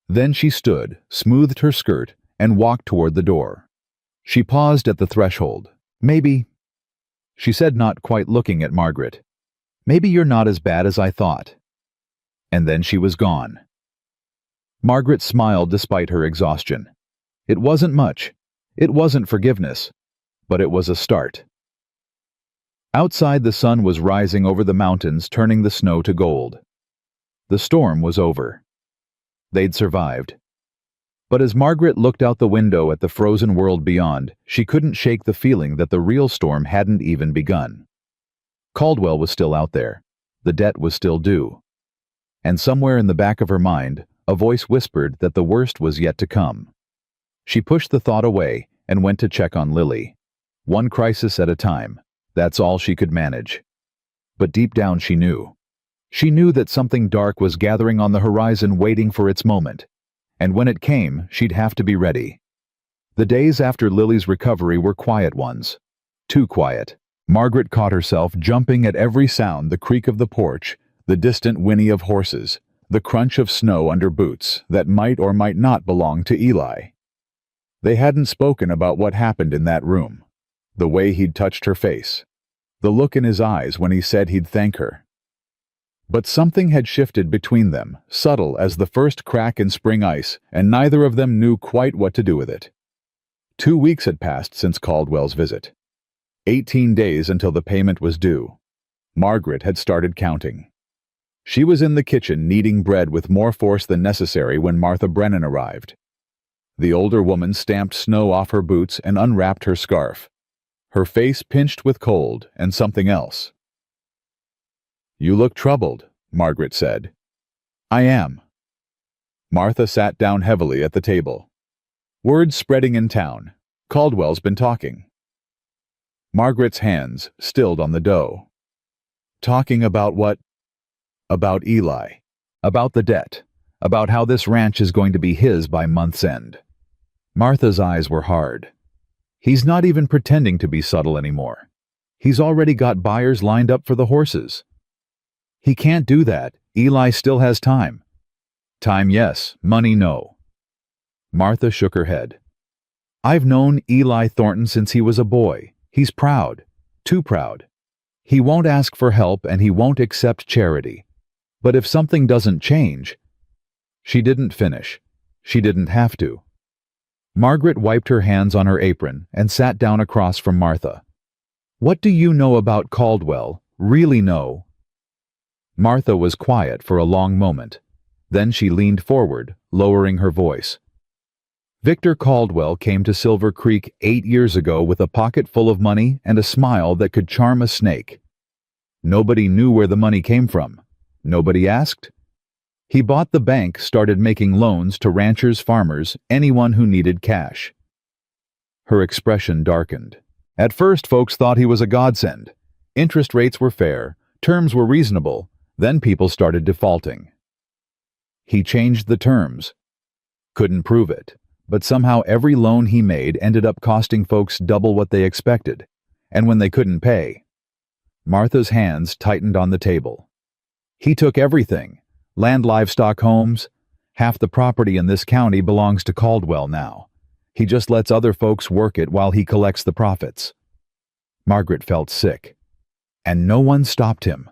Then she stood, smoothed her skirt, and walked toward the door. She paused at the threshold. Maybe, she said, not quite looking at Margaret. Maybe you're not as bad as I thought. And then she was gone. Margaret smiled despite her exhaustion. It wasn't much. It wasn't forgiveness. But it was a start. Outside, the sun was rising over the mountains, turning the snow to gold. The storm was over. They'd survived. But as Margaret looked out the window at the frozen world beyond, she couldn't shake the feeling that the real storm hadn't even begun. Caldwell was still out there. The debt was still due. And somewhere in the back of her mind, a voice whispered that the worst was yet to come. She pushed the thought away and went to check on Lily. One crisis at a time. That's all she could manage. But deep down she knew. She knew that something dark was gathering on the horizon waiting for its moment. And when it came, she'd have to be ready. The days after Lily's recovery were quiet ones. Too quiet. Margaret caught herself jumping at every sound: the creak of the porch, the distant whinny of horses, the crunch of snow under boots that might or might not belong to Eli. They hadn't spoken about what happened in that room. The way he'd touched her face. The look in his eyes when he said he'd thank her. But something had shifted between them, subtle as the first crack in spring ice, and neither of them knew quite what to do with it. 2 weeks had passed since Caldwell's visit. 18 days until the payment was due. Margaret had started counting. She was in the kitchen kneading bread with more force than necessary when Martha Brennan arrived. The older woman stamped snow off her boots and unwrapped her scarf. Her face pinched with cold and something else. "You look troubled," Margaret said. "I am." Martha sat down heavily at the table. Word's spreading in town. Caldwell's been talking. Margaret's hands stilled on the dough. Talking about what? About Eli. About the debt. About how this ranch is going to be his by month's end. Martha's eyes were hard. He's not even pretending to be subtle anymore. He's already got buyers lined up for the horses. He can't do that. Eli still has time. Time, yes. Money, no. Martha shook her head. "I've known Eli Thornton since he was a boy. He's proud. Too proud. He won't ask for help and he won't accept charity. But if something doesn't change..." She didn't finish. She didn't have to. Margaret wiped her hands on her apron and sat down across from Martha. "What do you know about Caldwell? Really know?" Martha was quiet for a long moment. Then she leaned forward, lowering her voice. "Victor Caldwell came to Silver Creek 8 years ago with a pocket full of money and a smile that could charm a snake. Nobody knew where the money came from. Nobody asked. He bought the bank, started making loans to ranchers, farmers, anyone who needed cash." Her expression darkened. "At first, folks thought he was a godsend. Interest rates were fair, terms were reasonable, then people started defaulting. He changed the terms. Couldn't prove it, but somehow every loan he made ended up costing folks double what they expected, and when they couldn't pay..." Martha's hands tightened on the table. "He took everything. Land, livestock, homes. Half the property in this county belongs to Caldwell now. He just lets other folks work it while he collects the profits." Margaret felt sick. And no one stopped him.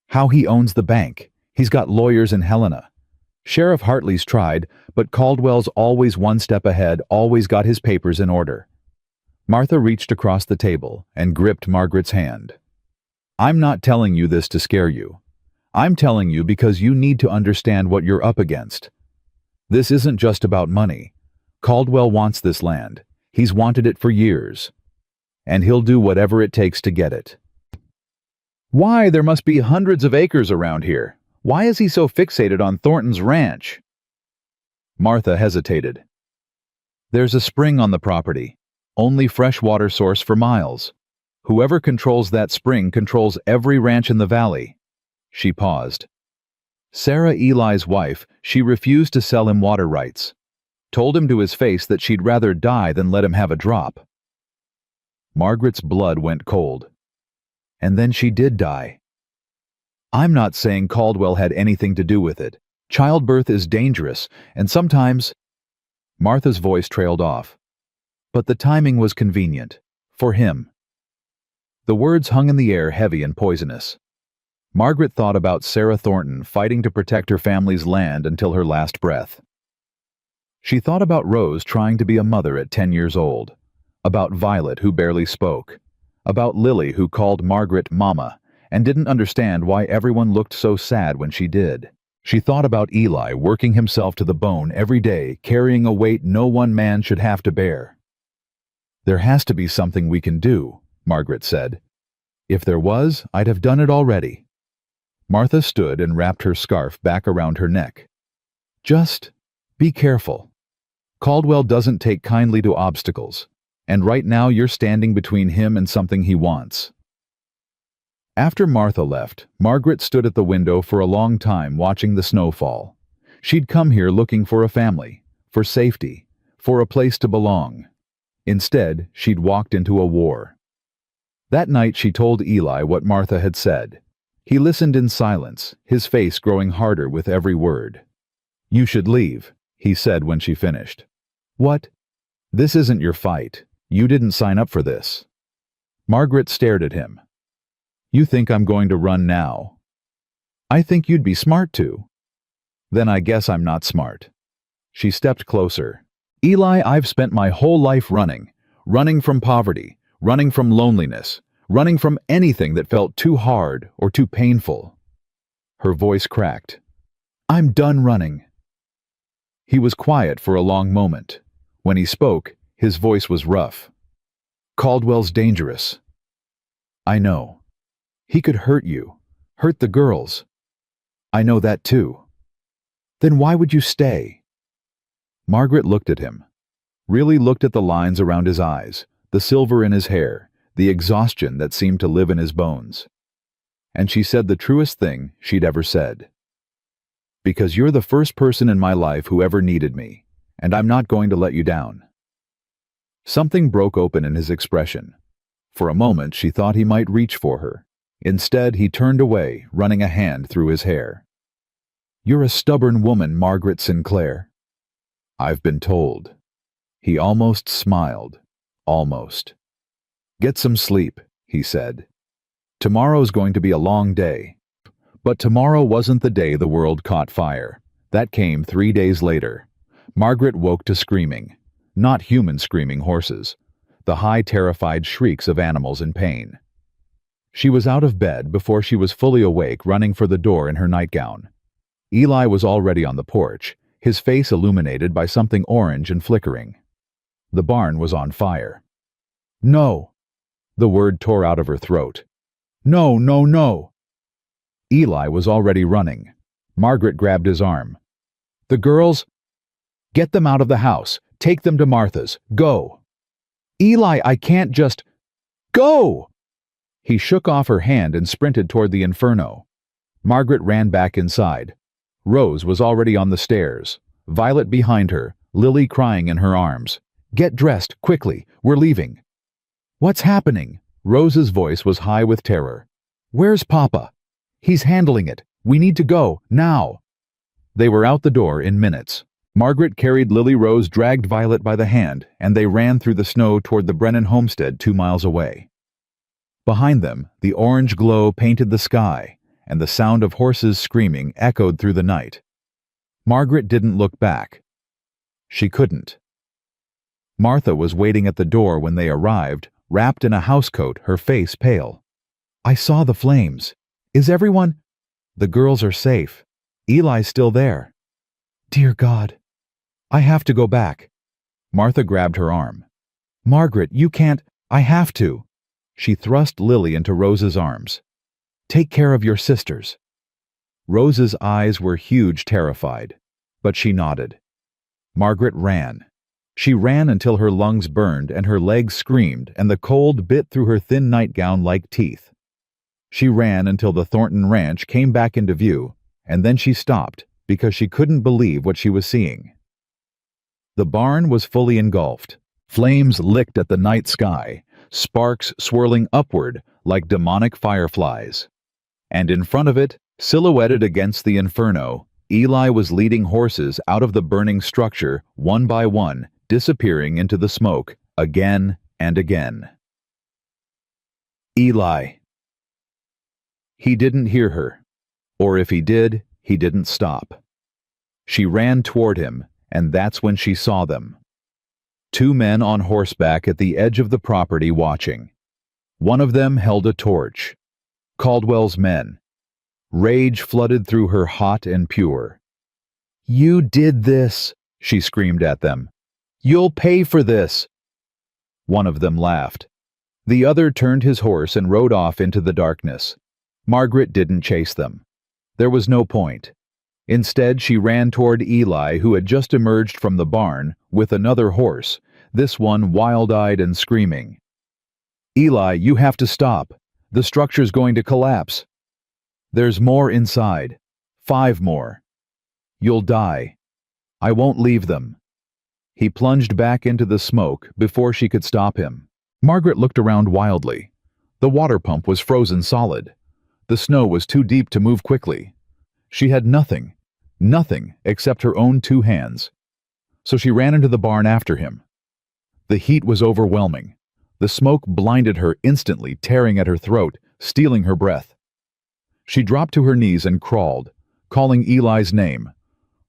How he owns the bank. He's got lawyers in Helena. Sheriff Hartley's tried, but Caldwell's always one step ahead, always got his papers in order. Martha reached across the table and gripped Margaret's hand. "I'm not telling you this to scare you. I'm telling you because you need to understand what you're up against. This isn't just about money. Caldwell wants this land. He's wanted it for years. And he'll do whatever it takes to get it." "Why, there must be hundreds of acres around here. Why is he so fixated on Thornton's ranch?" Martha hesitated. "There's a spring on the property. Only fresh water source for miles. Whoever controls that spring controls every ranch in the valley." She paused. "Sarah, Eli's wife, she refused to sell him water rights. Told him to his face that she'd rather die than let him have a drop." Margaret's blood went cold. "And then she did die." "I'm not saying Caldwell had anything to do with it. Childbirth is dangerous, and sometimes..." Martha's voice trailed off. "But the timing was convenient. For him." The words hung in the air, heavy and poisonous. Margaret thought about Sarah Thornton fighting to protect her family's land until her last breath. She thought about Rose trying to be a mother at 10 years old, about Violet who barely spoke, about Lily who called Margaret Mama and didn't understand why everyone looked so sad when she did. She thought about Eli working himself to the bone every day, carrying a weight no one man should have to bear. "There has to be something we can do," Margaret said. "If there was, I'd have done it already." Martha stood and wrapped her scarf back around her neck. "Just be careful." Caldwell doesn't take kindly to obstacles, and right now you're standing between him and something he wants. After Martha left, Margaret stood at the window for a long time watching the snow fall. She'd come here looking for a family, for safety, for a place to belong. Instead, she'd walked into a war. That night she told Eli what Martha had said. He listened in silence, his face growing harder with every word. "You should leave," he said when she finished. "What? This isn't your fight. You didn't sign up for this." Margaret stared at him. "You think I'm going to run now?" "I think you'd be smart to." "Then I guess I'm not smart." She stepped closer. "Eli, I've spent my whole life running. Running from poverty, running from loneliness, running from anything that felt too hard or too painful." Her voice cracked. "I'm done running." He was quiet for a long moment. When he spoke, his voice was rough. "Caldwell's dangerous." "I know. He could hurt you, hurt the girls." "I know that too." "Then why would you stay?" Margaret looked at him. Really looked at the lines around his eyes, the silver in his hair, the exhaustion that seemed to live in his bones. And she said the truest thing she'd ever said. "Because you're the first person in my life who ever needed me, and I'm not going to let you down." Something broke open in his expression. For a moment she thought he might reach for her. Instead, he turned away, running a hand through his hair. "You're a stubborn woman, Margaret Sinclair." "I've been told." He almost smiled. Almost. "Get some sleep," he said. "Tomorrow's going to be a long day." But tomorrow wasn't the day the world caught fire. That came 3 days later. Margaret woke to screaming. Not human screaming horses. The high, terrified shrieks of animals in pain. She was out of bed before she was fully awake, running for the door in her nightgown. Eli was already on the porch, his face illuminated by something orange and flickering. The barn was on fire. "No!" The word tore out of her throat. "No, no, no!" Eli was already running. Margaret grabbed his arm. "The girls? Get them out of the house. Take them to Martha's. Go!" "Eli, I can't just... Go!" He shook off her hand and sprinted toward the inferno. Margaret ran back inside. Rose was already on the stairs. Violet behind her, Lily crying in her arms. "Get dressed, quickly. We're leaving." "What's happening?" Rose's voice was high with terror. "Where's Papa?" "He's handling it. We need to go, now." They were out the door in minutes. Margaret carried Lily. Rose dragged Violet by the hand, and they ran through the snow toward the Brennan homestead 2 miles away. Behind them, the orange glow painted the sky, and the sound of horses screaming echoed through the night. Margaret didn't look back. She couldn't. Martha was waiting at the door when they arrived, wrapped in a housecoat, her face pale. "I saw the flames. Is everyone—" "The girls are safe. Eli's still there." "Dear God. I have to go back." Martha grabbed her arm. "Margaret, you can't. I have to." She thrust Lily into Rose's arms. "Take care of your sisters." Rose's eyes were huge, terrified, but she nodded. Margaret ran. She ran until her lungs burned and her legs screamed and the cold bit through her thin nightgown like teeth. She ran until the Thornton Ranch came back into view, and then she stopped because she couldn't believe what she was seeing. The barn was fully engulfed. Flames licked at the night sky, sparks swirling upward like demonic fireflies. And in front of it, silhouetted against the inferno, Eli was leading horses out of the burning structure, one by one, disappearing into the smoke, again and again. Eli. He didn't hear her. Or if he did, he didn't stop. She ran toward him, and that's when she saw them. 2 men on horseback at the edge of the property watching. One of them held a torch. Caldwell's men. Rage flooded through her, hot and pure. "You did this," she screamed at them. "You'll pay for this." One of them laughed. The other turned his horse and rode off into the darkness. Margaret didn't chase them. There was no point. Instead, she ran toward Eli, who had just emerged from the barn with another horse, this one wild-eyed and screaming. "Eli, you have to stop. The structure's going to collapse. There's more inside. 5 more. You'll die. I won't leave them." He plunged back into the smoke before she could stop him. Margaret looked around wildly. The water pump was frozen solid. The snow was too deep to move quickly. She had nothing except her own 2 hands. So she ran into the barn after him. The heat was overwhelming. The smoke blinded her instantly, tearing at her throat, stealing her breath. She dropped to her knees and crawled, calling Eli's name,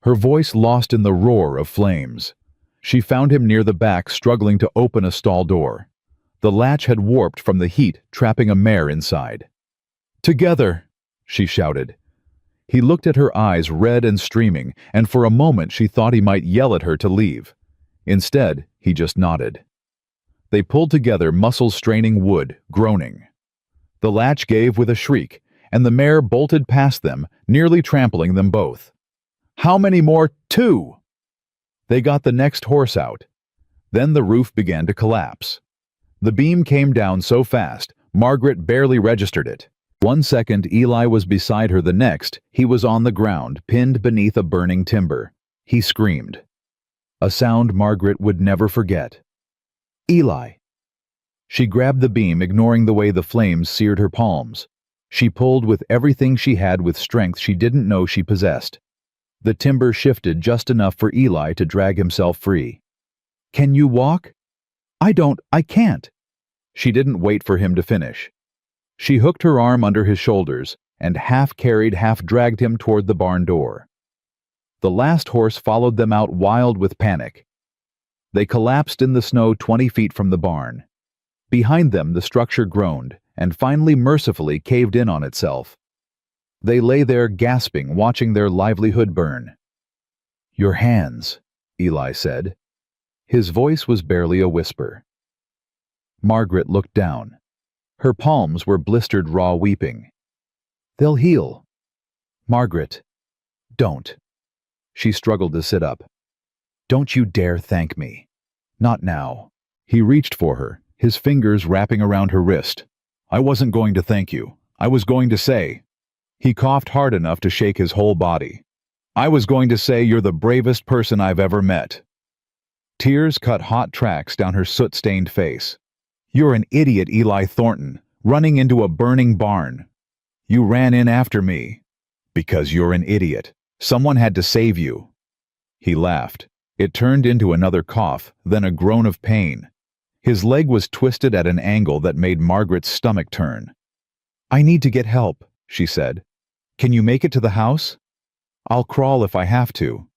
her voice lost in the roar of flames. She found him near the back, struggling to open a stall door. The latch had warped from the heat, trapping a mare inside. "Together!" she shouted. He looked at her eyes, red and streaming, and for a moment she thought he might yell at her to leave. Instead, he just nodded. They pulled together, muscles straining wood, groaning. The latch gave with a shriek, and the mare bolted past them, nearly trampling them both. "How many more?" "2!" They got the next horse out. Then the roof began to collapse. The beam came down so fast, Margaret barely registered it. 1 second Eli was beside her, the next, he was on the ground, pinned beneath a burning timber. He screamed. A sound Margaret would never forget. "Eli!" She grabbed the beam, ignoring the way the flames seared her palms. She pulled with everything she had, with strength she didn't know she possessed. The timber shifted just enough for Eli to drag himself free. "Can you walk?" I can't." She didn't wait for him to finish. She hooked her arm under his shoulders and half carried, half dragged him toward the barn door. The last horse followed them out, wild with panic. They collapsed in the snow 20 feet from the barn. Behind them, the structure groaned and finally mercifully caved in on itself. They lay there gasping, watching their livelihood burn. "Your hands," Eli said. His voice was barely a whisper. Margaret looked down. Her palms were blistered raw, weeping. "They'll heal." "Margaret, don't." She struggled to sit up. "Don't you dare thank me. Not now." He reached for her, his fingers wrapping around her wrist. "I wasn't going to thank you. I was going to say..." He coughed hard enough to shake his whole body. "I was going to say you're the bravest person I've ever met." Tears cut hot tracks down her soot-stained face. "You're an idiot, Eli Thornton, running into a burning barn. You ran in after me. Because you're an idiot. Someone had to save you." He laughed. It turned into another cough, then a groan of pain. His leg was twisted at an angle that made Margaret's stomach turn. "I need to get help," she said. "Can you make it to the house?" "I'll crawl if I have to."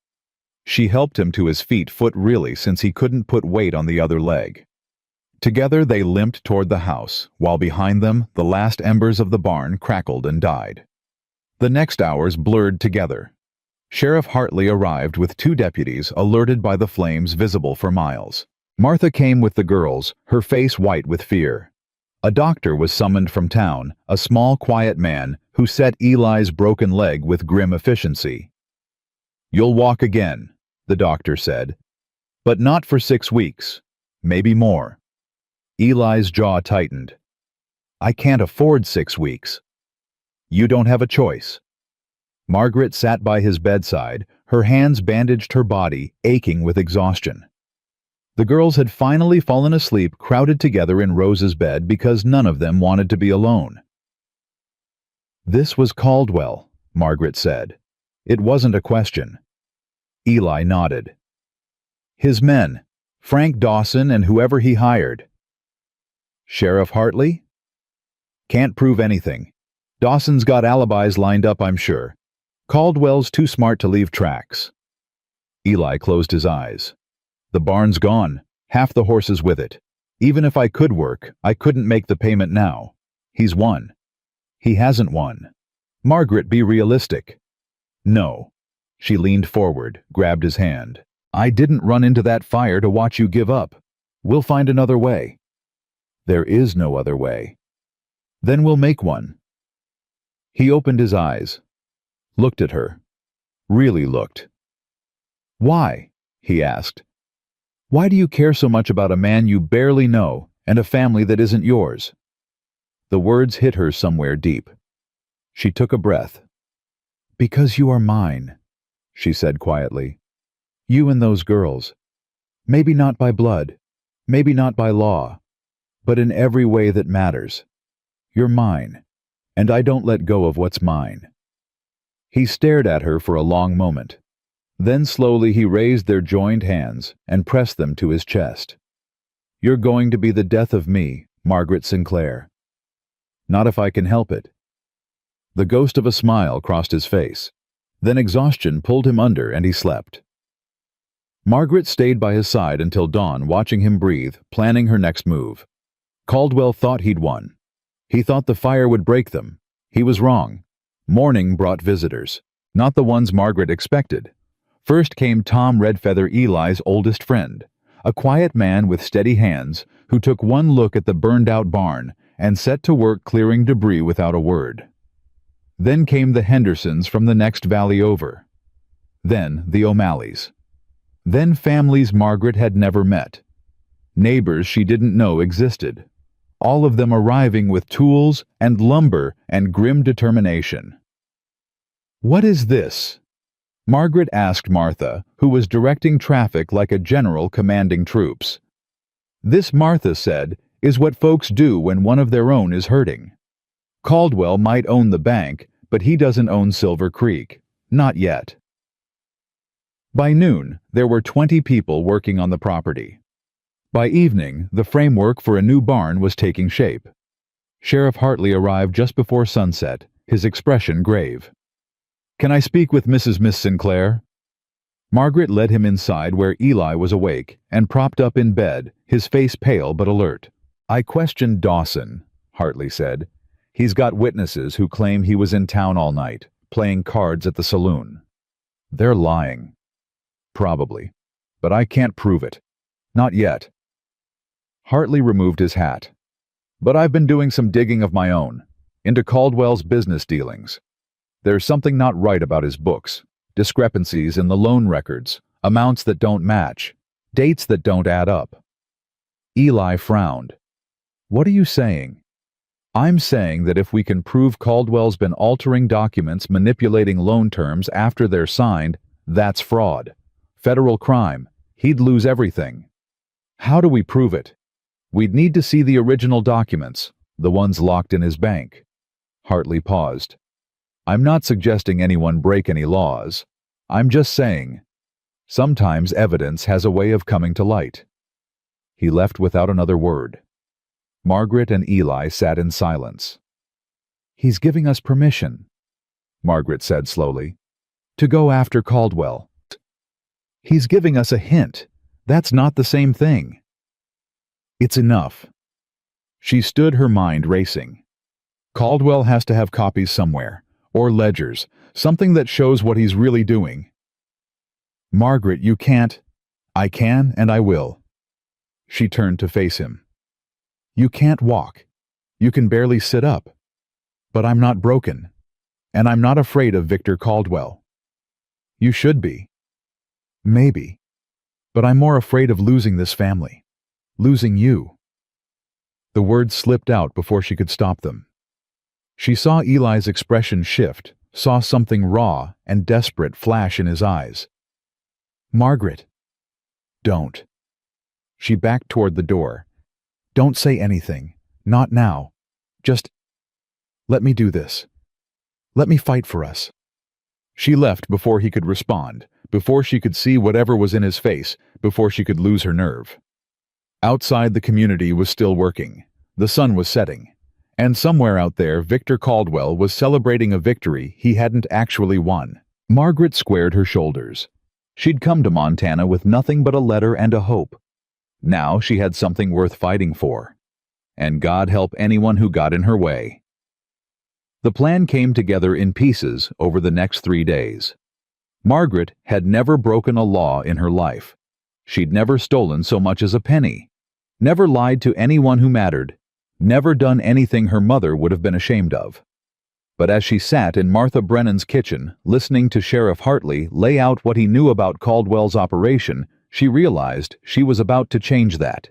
She helped him to his feet, foot really, since he couldn't put weight on the other leg. Together they limped toward the house, while behind them the last embers of the barn crackled and died. The next hours blurred together. Sheriff Hartley arrived with 2 deputies, alerted by the flames visible for miles. Martha came with the girls, her face white with fear. A doctor was summoned from town, a small, quiet man who set Eli's broken leg with grim efficiency. "You'll walk again," the doctor said. "But not for 6 weeks. Maybe more." Eli's jaw tightened. "I can't afford 6 weeks." "You don't have a choice." Margaret sat by his bedside, her hands bandaged her body, aching with exhaustion. The girls had finally fallen asleep, crowded together in Rose's bed because none of them wanted to be alone. "This was Caldwell," Margaret said. It wasn't a question. Eli nodded. "His men, Frank Dawson and whoever he hired." "Sheriff Hartley?" "Can't prove anything. Dawson's got alibis lined up, I'm sure. Caldwell's too smart to leave tracks." Eli closed his eyes. "The barn's gone, half the horses with it. Even if I could work, I couldn't make the payment now. He's won." "He hasn't won." "Margaret, be realistic." "No." She leaned forward, grabbed his hand. "I didn't run into that fire to watch you give up. We'll find another way." "There is no other way." "Then we'll make one." He opened his eyes, looked at her. really looked. "Why?" he asked. "Why do you care so much about a man you barely know and a family that isn't yours?" The words hit her somewhere deep. She took a breath. "Because you are mine," she said quietly. "You and those girls. Maybe not by blood, maybe not by law, but in every way that matters. You're mine, and I don't let go of what's mine." He stared at her for a long moment. Then slowly he raised their joined hands and pressed them to his chest. "You're going to be the death of me, Margaret Sinclair." "Not if I can help it." The ghost of a smile crossed his face. Then exhaustion pulled him under and he slept. Margaret stayed by his side until dawn, watching him breathe, planning her next move. Caldwell thought he'd won. He thought the fire would break them. He was wrong. Morning brought visitors, not the ones Margaret expected. First came Tom Redfeather, Eli's oldest friend, a quiet man with steady hands who took one look at the burned-out barn and set to work clearing debris without a word. Then came the Hendersons from the next valley over. Then the O'Malleys. Then families Margaret had never met. Neighbors she didn't know existed. All of them arriving with tools and lumber and grim determination. "What is this?" Margaret asked Martha, who was directing traffic like a general commanding troops. "This," Martha said, "is what folks do when one of their own is hurting. Caldwell might own the bank, but he doesn't own Silver Creek. Not yet." By noon, there were 20 people working on the property. By evening, the framework for a new barn was taking shape. Sheriff Hartley arrived just before sunset, his expression grave. "Can I speak with Miss Sinclair?" Margaret led him inside where Eli was awake and propped up in bed, his face pale but alert. "I questioned Dawson," Hartley said. "He's got witnesses who claim he was in town all night, playing cards at the saloon." "They're lying." "Probably. But I can't prove it. Not yet." Hartley removed his hat. "But I've been doing some digging of my own, into Caldwell's business dealings. There's something not right about his books, discrepancies in the loan records, amounts that don't match, dates that don't add up." Eli frowned. "What are you saying?" "I'm saying that if we can prove Caldwell's been altering documents, manipulating loan terms after they're signed, that's fraud. Federal crime. He'd lose everything." "How do we prove it?" "We'd need to see the original documents, the ones locked in his bank." Hartley paused. "I'm not suggesting anyone break any laws. I'm just saying, sometimes evidence has a way of coming to light." He left without another word. Margaret and Eli sat in silence. "He's giving us permission," Margaret said slowly, "to go after Caldwell. He's giving us a hint. That's not the same thing." "It's enough." She stood, her mind racing. "Caldwell has to have copies somewhere, or ledgers, something that shows what he's really doing." "Margaret, you can't." "I can and I will." She turned to face him. "You can't walk. You can barely sit up. But I'm not broken. And I'm not afraid of Victor Caldwell." "You should be." "Maybe. But I'm more afraid of losing this family. Losing you." The words slipped out before she could stop them. She saw Eli's expression shift, saw something raw and desperate flash in his eyes. "Margaret." "Don't." She backed toward the door. "Don't say anything. Not now. Just let me do this. Let me fight for us." She left before he could respond, before she could see whatever was in his face, before she could lose her nerve. Outside, the community was still working. The sun was setting. And somewhere out there, Victor Caldwell was celebrating a victory he hadn't actually won. Margaret squared her shoulders. She'd come to Montana with nothing but a letter and a hope. Now she had something worth fighting for. And God help anyone who got in her way. The plan came together in pieces over the next 3 days. Margaret had never broken a law in her life. She'd never stolen so much as a penny, never lied to anyone who mattered, never done anything her mother would have been ashamed of. But as she sat in Martha Brennan's kitchen, listening to Sheriff Hartley lay out what he knew about Caldwell's operation, she realized she was about to change that.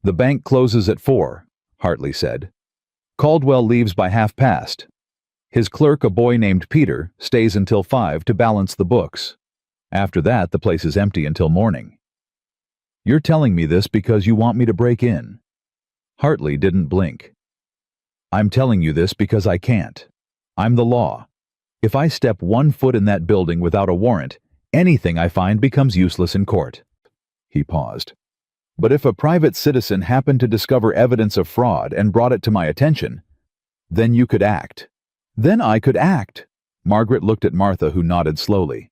"The bank closes at 4, Hartley said. "Caldwell leaves by past. His clerk, a boy named Peter, stays until 5 to balance the books. After that, the place is empty until morning." "You're telling me this because you want me to break in?" Hartley didn't blink. "I'm telling you this because I can't. I'm the law. If I step 1 foot in that building without a warrant, anything I find becomes useless in court." He paused. "But if a private citizen happened to discover evidence of fraud and brought it to my attention, then you could act." "Then I could act." Margaret looked at Martha, who nodded slowly.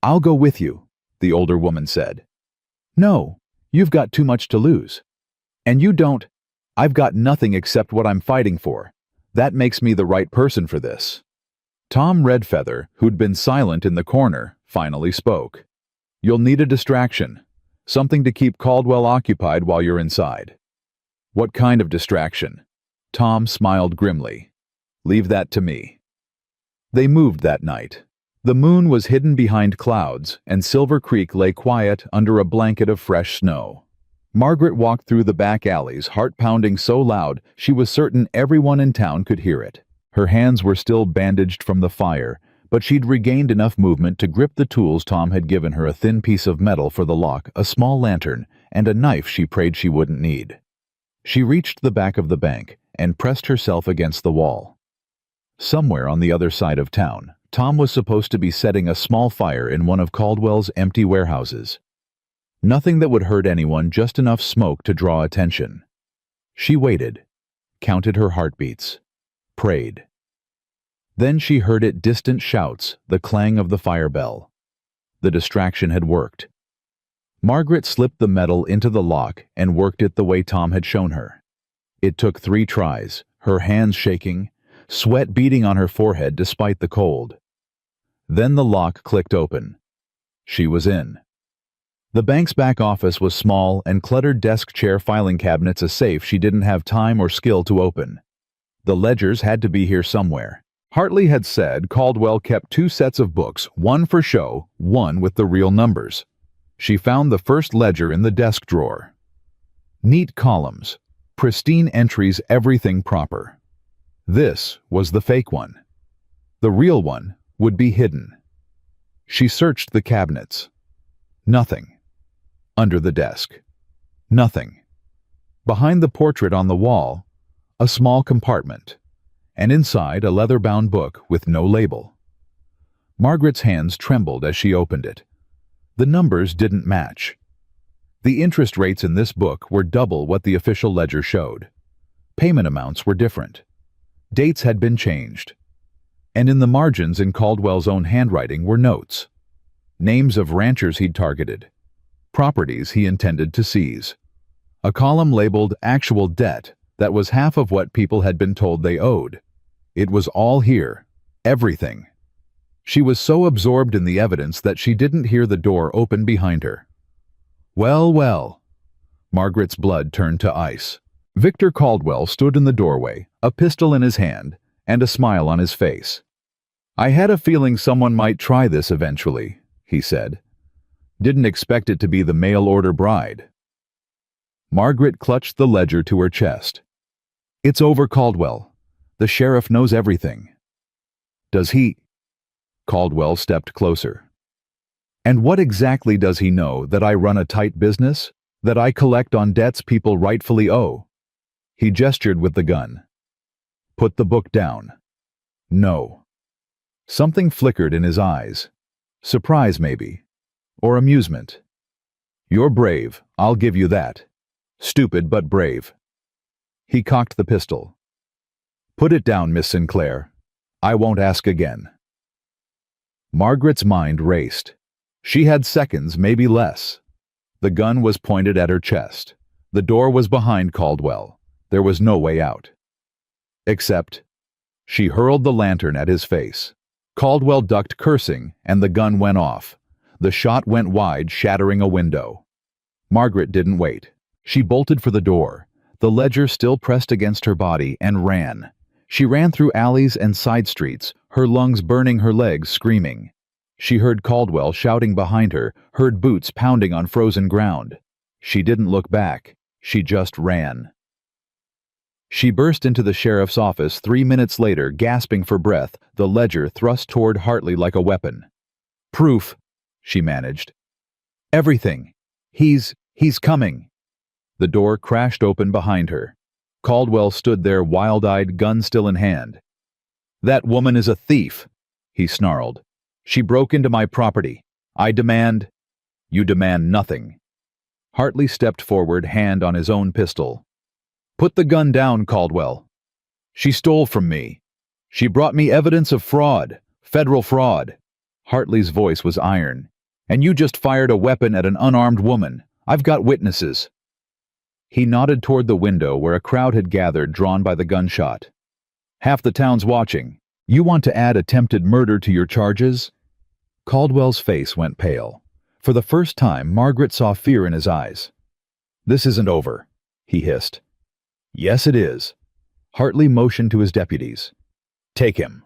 "I'll go with you," the older woman said. "No, you've got too much to lose. And you don't. I've got nothing except what I'm fighting for. That makes me the right person for this." Tom Redfeather, who'd been silent in the corner, finally spoke. "You'll need a distraction. Something to keep Caldwell occupied while you're inside." "What kind of distraction?" Tom smiled grimly. "Leave that to me." They moved that night. The moon was hidden behind clouds, and Silver Creek lay quiet under a blanket of fresh snow. Margaret walked through the back alleys, heart pounding so loud she was certain everyone in town could hear it. Her hands were still bandaged from the fire, but she'd regained enough movement to grip the tools Tom had given her: a thin piece of metal for the lock, a small lantern, and a knife she prayed she wouldn't need. She reached the back of the bank and pressed herself against the wall. Somewhere on the other side of town, Tom was supposed to be setting a small fire in one of Caldwell's empty warehouses. Nothing that would hurt anyone, just enough smoke to draw attention. She waited, counted her heartbeats, prayed. Then she heard it: distant shouts, the clang of the fire bell. The distraction had worked. Margaret slipped the metal into the lock and worked it the way Tom had shown her. It took 3 tries, her hands shaking, sweat beading on her forehead despite the cold. Then the lock clicked open. She was in. The bank's back office was small, and cluttered desk, chair, filing cabinets, a safe she didn't have time or skill to open. The ledgers had to be here somewhere. Hartley had said Caldwell kept 2 sets of books, one for show, one with the real numbers. She found the first ledger in the desk drawer. Neat columns, pristine entries, everything proper. This was the fake one. The real one would be hidden. She searched the cabinets. Nothing. Under the desk. Nothing. Behind the portrait on the wall, a small compartment, and inside a leather-bound book with no label. Margaret's hands trembled as she opened it. The numbers didn't match. The interest rates in this book were double what the official ledger showed. Payment amounts were different. Dates had been changed. And in the margins, in Caldwell's own handwriting, were notes. Names of ranchers he'd targeted. Properties he intended to seize. A column labeled actual debt that was half of what people had been told they owed. It was all here. Everything. She was so absorbed in the evidence that she didn't hear the door open behind her. Well, well. Margaret's blood turned to ice. Victor Caldwell stood in the doorway, a pistol in his hand, and a smile on his face. "I had a feeling someone might try this eventually," he said. "Didn't expect it to be the mail-order bride." Margaret clutched the ledger to her chest. "It's over, Caldwell. The sheriff knows everything." "Does he?" Caldwell stepped closer. "And what exactly does he know? That I run a tight business? That I collect on debts people rightfully owe?" He gestured with the gun. "Put the book down." "No." Something flickered in his eyes. Surprise, maybe. Or amusement. "You're brave, I'll give you that. Stupid but brave." He cocked the pistol. "Put it down, Miss Sinclair. I won't ask again." Margaret's mind raced. She had seconds, maybe less. The gun was pointed at her chest. The door was behind Caldwell. There was no way out. Except, she hurled the lantern at his face. Caldwell ducked, cursing, and the gun went off. The shot went wide, shattering a window. Margaret didn't wait. She bolted for the door, the ledger still pressed against her body, and ran. She ran through alleys and side streets, her lungs burning, her legs screaming. She heard Caldwell shouting behind her, heard boots pounding on frozen ground. She didn't look back. She just ran. She burst into the sheriff's office 3 minutes later, gasping for breath, the ledger thrust toward Hartley like a weapon. "Proof," she managed. "Everything. He's coming." The door crashed open behind her. Caldwell stood there, wild-eyed, gun still in hand. "That woman is a thief," he snarled. "She broke into my property. I demand—" "You demand nothing." Hartley stepped forward, hand on his own pistol. "Put the gun down, Caldwell. She stole from me. She brought me evidence of fraud, federal fraud." Hartley's voice was iron. "And you just fired a weapon at an unarmed woman. I've got witnesses." He nodded toward the window where a crowd had gathered, drawn by the gunshot. "Half the town's watching. You want to add attempted murder to your charges?" Caldwell's face went pale. For the first time, Margaret saw fear in his eyes. "This isn't over," he hissed. "Yes, it is." Hartley motioned to his deputies. "Take him."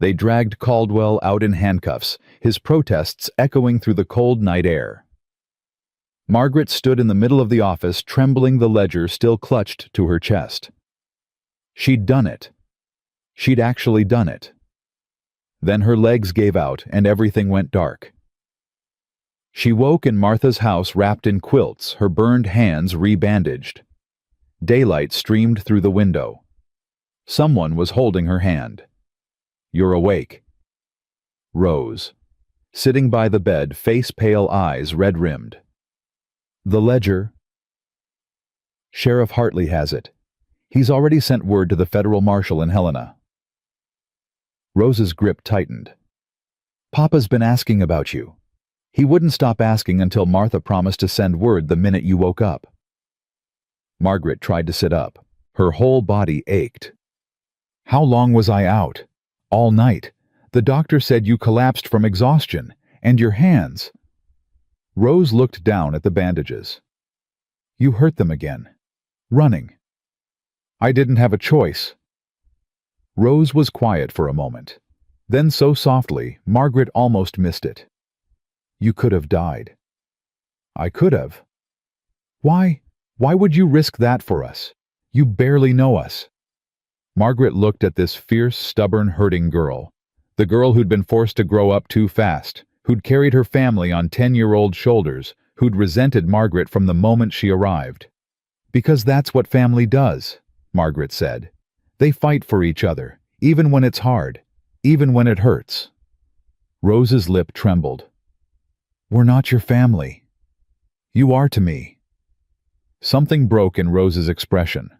They dragged Caldwell out in handcuffs, his protests echoing through the cold night air. Margaret stood in the middle of the office, trembling, the ledger still clutched to her chest. She'd done it. She'd actually done it. Then her legs gave out and everything went dark. She woke in Martha's house wrapped in quilts, her burned hands rebandaged. Daylight streamed through the window. Someone was holding her hand. "You're awake." Rose, sitting by the bed, face-pale, eyes red-rimmed. "The ledger." "Sheriff Hartley has it. He's already sent word to the federal marshal in Helena." Rose's grip tightened. "Papa's been asking about you. He wouldn't stop asking until Martha promised to send word the minute you woke up." Margaret tried to sit up. Her whole body ached. "How long was I out?" "All night. The doctor said you collapsed from exhaustion. And your hands." Rose looked down at the bandages. "You hurt them again. Running." "I didn't have a choice." Rose was quiet for a moment. Then so softly, Margaret almost missed it. "You could have died." "I could have." "Why? Why would you risk that for us? You barely know us." Margaret looked at this fierce, stubborn, hurting girl. The girl who'd been forced to grow up too fast, who'd carried her family on 10-year-old shoulders, who'd resented Margaret from the moment she arrived. "Because that's what family does," Margaret said. "They fight for each other, even when it's hard, even when it hurts." Rose's lip trembled. "We're not your family." "You are to me." Something broke in Rose's expression.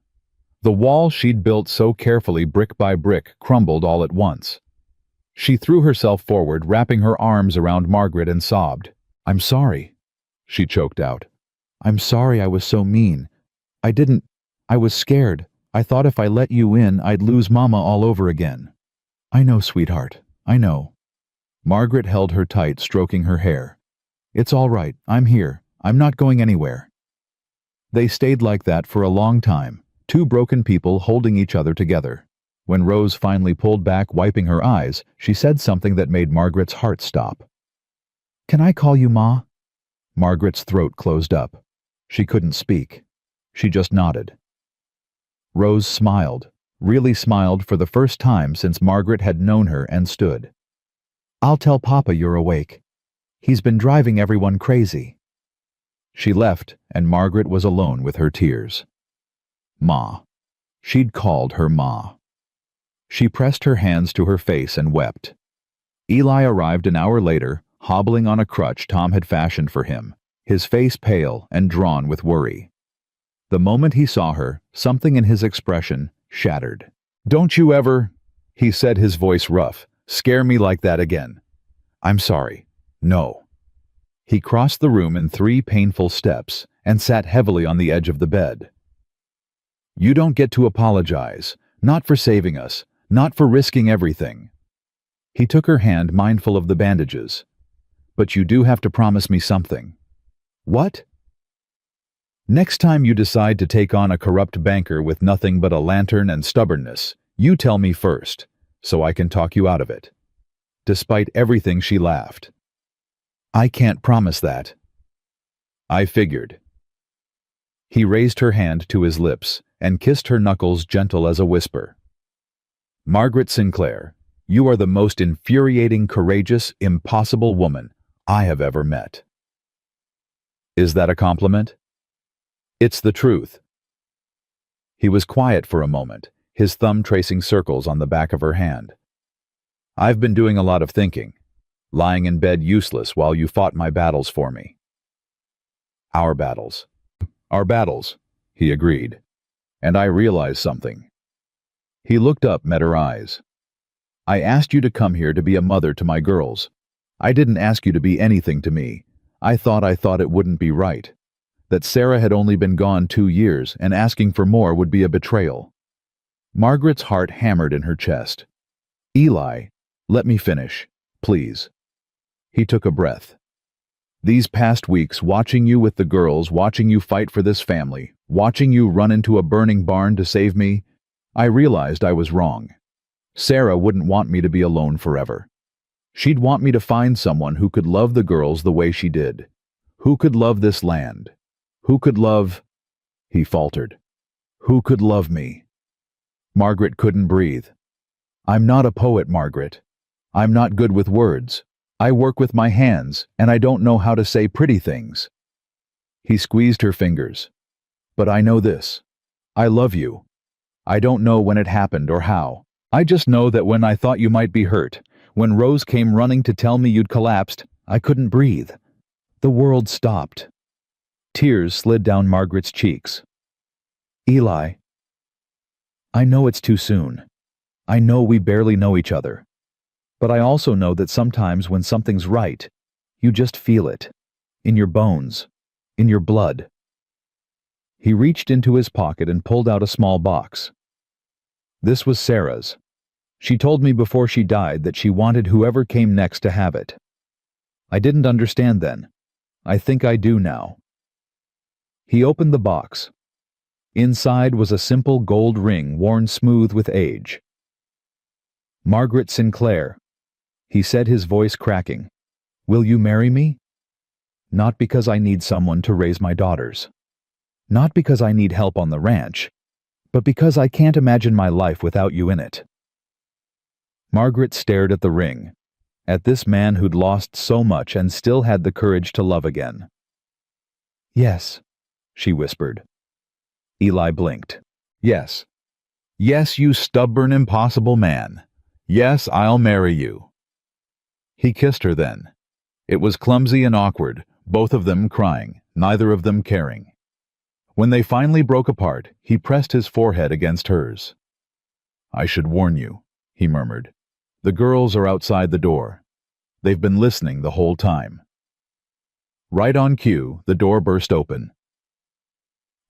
The wall she'd built so carefully, brick by brick, crumbled all at once. She threw herself forward, wrapping her arms around Margaret, and sobbed. "I'm sorry," she choked out. "I'm sorry I was so mean. I was scared. I thought if I let you in, I'd lose Mama all over again." "I know, sweetheart. I know." Margaret held her tight, stroking her hair. "It's all right. I'm here. I'm not going anywhere." They stayed like that for a long time, two broken people holding each other together. When Rose finally pulled back, wiping her eyes, she said something that made Margaret's heart stop. "Can I call you Ma?" Margaret's throat closed up. She couldn't speak. She just nodded. Rose smiled, really smiled for the first time since Margaret had known her, and stood. "I'll tell Papa you're awake. He's been driving everyone crazy." She left, and Margaret was alone with her tears. Ma. She'd called her Ma. She pressed her hands to her face and wept. Eli arrived an hour later, hobbling on a crutch Tom had fashioned for him, his face pale and drawn with worry. The moment he saw her, something in his expression shattered. "Don't you ever," he said, his voice rough, "scare me like that again." "I'm sorry. No." He crossed the room in 3 painful steps and sat heavily on the edge of the bed. "You don't get to apologize, not for saving us, not for risking everything." He took her hand, mindful of the bandages. "But you do have to promise me something." "What?" "Next time you decide to take on a corrupt banker with nothing but a lantern and stubbornness, You tell me first, so I can talk you out of it. Despite everything, she laughed. I can't promise that. I figured. He raised her hand to his lips and kissed her knuckles gentle as a whisper. Margaret Sinclair, you are the most infuriating, courageous, impossible woman I have ever met. Is that a compliment? It's the truth. He was quiet for a moment, his thumb tracing circles on the back of her hand. I've been doing a lot of thinking, lying in bed useless while you fought my battles for me. Our battles. Our battles, he agreed. And I realized something. He looked up, met her eyes. I asked you to come here to be a mother to my girls. I didn't ask you to be anything to me. I thought it wouldn't be right. That Sarah had only been gone 2 years, and asking for more would be a betrayal. Margaret's heart hammered in her chest. Eli, let me finish, please. He took a breath. These past weeks, watching you with the girls, watching you fight for this family, watching you run into a burning barn to save me, I realized I was wrong. Sarah wouldn't want me to be alone forever. She'd want me to find someone who could love the girls the way she did. Who could love this land? Who could love... He faltered. Who could love me? Margaret couldn't breathe. I'm not a poet, Margaret. I'm not good with words. I work with my hands, and I don't know how to say pretty things. He squeezed her fingers. But I know this. I love you. I don't know when it happened or how. I just know that when I thought you might be hurt, when Rose came running to tell me you'd collapsed, I couldn't breathe. The world stopped. Tears slid down Margaret's cheeks. Eli, I know it's too soon. I know we barely know each other. But I also know that sometimes when something's right, you just feel it. In your bones. In your blood. He reached into his pocket and pulled out a small box. This was Sarah's. She told me before she died that she wanted whoever came next to have it. I didn't understand then. I think I do now. He opened the box. Inside was a simple gold ring worn smooth with age. Margaret Sinclair, he said, his voice cracking. Will you marry me? Not because I need someone to raise my daughters. Not because I need help on the ranch, but because I can't imagine my life without you in it. Margaret stared at the ring, at this man who'd lost so much and still had the courage to love again. Yes, she whispered. Eli blinked. Yes. Yes, you stubborn, impossible man. Yes, I'll marry you. He kissed her then. It was clumsy and awkward, both of them crying, neither of them caring. When they finally broke apart, he pressed his forehead against hers. I should warn you, he murmured. The girls are outside the door. They've been listening the whole time. Right on cue, the door burst open.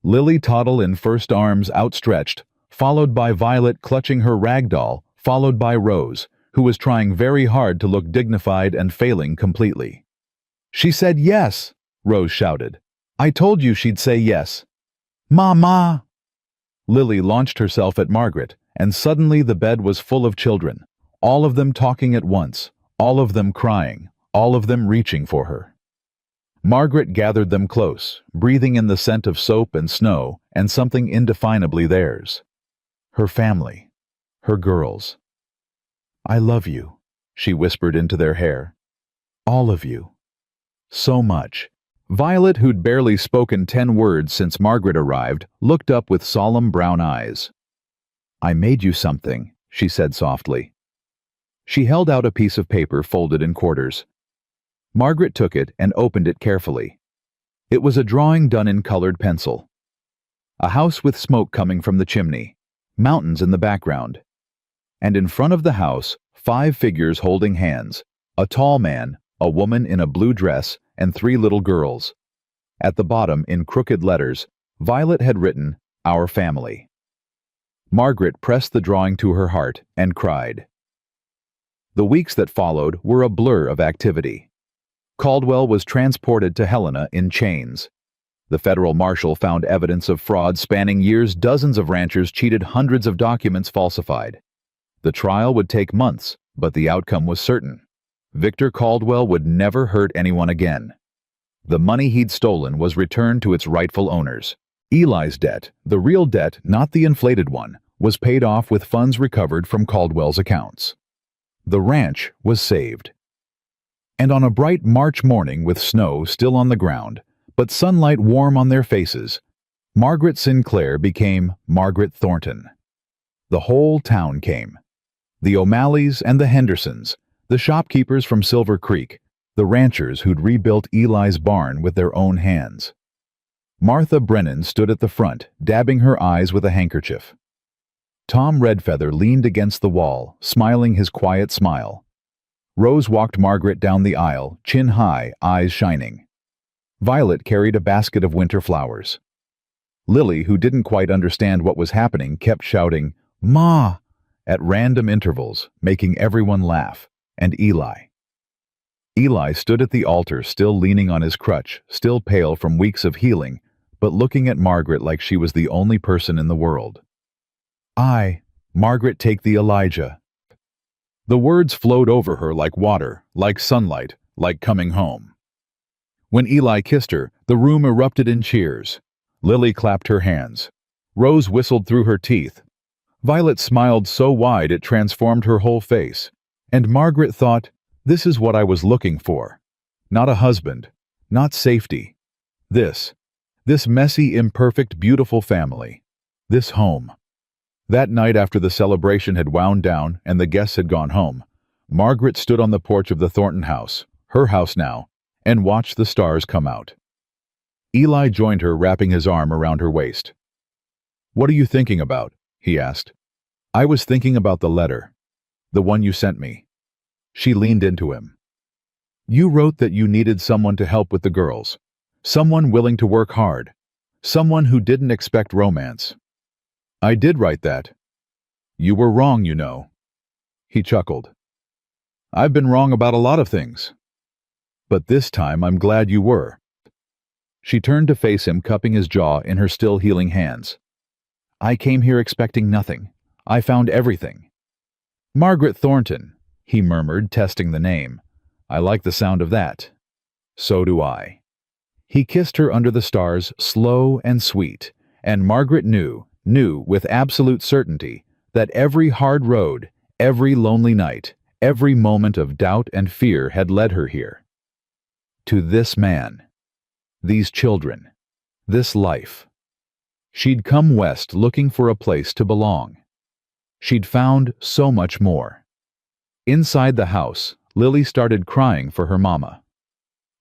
Lily Toddle in first, arms outstretched, followed by Violet clutching her rag doll, followed by Rose, who was trying very hard to look dignified and failing completely. She said yes, Rose shouted. I told you she'd say yes. Mama! Lily launched herself at Margaret, and suddenly the bed was full of children, all of them talking at once, all of them crying, all of them reaching for her. Margaret gathered them close, breathing in the scent of soap and snow and something indefinably theirs. Her family. Her girls. I love you, she whispered into their hair. All of you. So much. Violet, who'd barely spoken 10 words since Margaret arrived, looked up with solemn brown eyes. I made you something, she said softly. She held out a piece of paper folded in quarters. Margaret took it and opened it carefully. It was a drawing done in colored pencil. A house with smoke coming from the chimney, mountains in the background. And in front of the house, 5 figures holding hands, a tall man, a woman in a blue dress, and 3 little girls. At the bottom, in crooked letters, Violet had written, Our Family. Margaret pressed the drawing to her heart and cried. The weeks that followed were a blur of activity. Caldwell was transported to Helena in chains. The federal marshal found evidence of fraud spanning years. Dozens of ranchers cheated, hundreds of documents falsified. The trial would take months, but the outcome was certain. Victor Caldwell would never hurt anyone again. The money he'd stolen was returned to its rightful owners. Eli's debt, the real debt, not the inflated one, was paid off with funds recovered from Caldwell's accounts. The ranch was saved. And on a bright March morning with snow still on the ground, but sunlight warm on their faces, Margaret Sinclair became Margaret Thornton. The whole town came. The O'Malleys and the Hendersons, the shopkeepers from Silver Creek, the ranchers who'd rebuilt Eli's barn with their own hands. Martha Brennan stood at the front, dabbing her eyes with a handkerchief. Tom Redfeather leaned against the wall, smiling his quiet smile. Rose walked Margaret down the aisle, chin high, eyes shining. Violet carried a basket of winter flowers. Lily, who didn't quite understand what was happening, kept shouting, "Ma!" at random intervals, making everyone laugh, and Eli. Eli stood at the altar, still leaning on his crutch, still pale from weeks of healing, but looking at Margaret like she was the only person in the world. Margaret, take the Elijah." The words flowed over her like water, like sunlight, like coming home. When Eli kissed her, the room erupted in cheers. Lily clapped her hands. Rose whistled through her teeth. Violet smiled so wide it transformed her whole face. And Margaret thought, this is what I was looking for. Not a husband, not safety. This messy, imperfect, beautiful family. This home. That night after the celebration had wound down and the guests had gone home, Margaret stood on the porch of the Thornton house, her house now, and watched the stars come out. Eli joined her, wrapping his arm around her waist. "What are you thinking about?" he asked. "I was thinking about the letter. The one you sent me." She leaned into him. "You wrote that you needed someone to help with the girls. Someone willing to work hard. Someone who didn't expect romance." "I did write that. You were wrong, you know." He chuckled. "I've been wrong about a lot of things. But this time I'm glad you were." She turned to face him, cupping his jaw in her still healing hands. "I came here expecting nothing. I found everything." "Margaret Thornton," he murmured, testing the name. "I like the sound of that." "So do I." He kissed her under the stars, slow and sweet, and Margaret knew with absolute certainty that every hard road, every lonely night, every moment of doubt and fear had led her here. To this man. These children. This life. She'd come west looking for a place to belong. She'd found so much more. Inside the house, Lily started crying for her mama.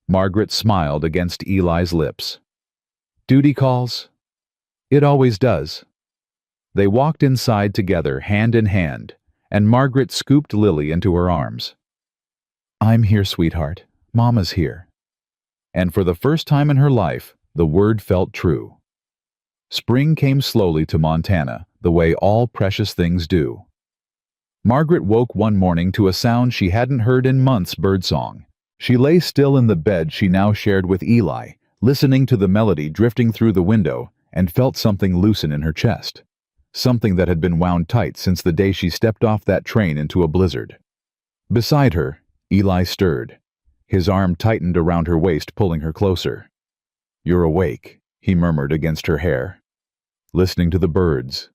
Margaret smiled against Eli's lips. "Duty calls? It always does." They walked inside together, hand in hand, and Margaret scooped Lily into her arms. "I'm here, sweetheart. Mama's here." And for the first time in her life, the word felt true. Spring came slowly to Montana, the way all precious things do. Margaret woke one morning to a sound she hadn't heard in months: birdsong. She lay still in the bed she now shared with Eli, listening to the melody drifting through the window, and felt something loosen in her chest. Something that had been wound tight since the day she stepped off that train into a blizzard. Beside her, Eli stirred. His arm tightened around her waist, pulling her closer. "You're awake," he murmured against her hair. "Listening to the birds."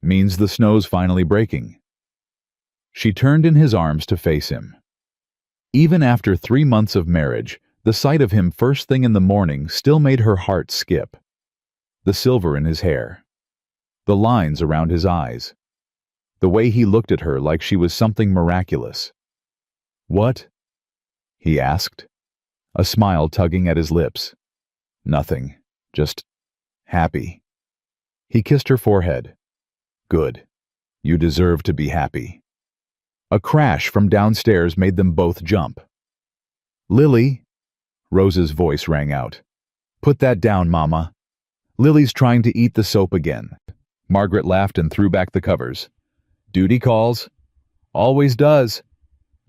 Means the snow's finally breaking." She turned in his arms to face him. Even after 3 months of marriage, the sight of him first thing in the morning still made her heart skip. The silver in his hair. The lines around his eyes. The way he looked at her like she was something miraculous. "What?" he asked, a smile tugging at his lips. "Nothing. Just happy." He kissed her forehead. "Good. You deserve to be happy." A crash from downstairs made them both jump. "Lily," Rose's voice rang out. "Put that down, Mama. Lily's trying to eat the soap again." Margaret laughed and threw back the covers. "Duty calls." "Always does."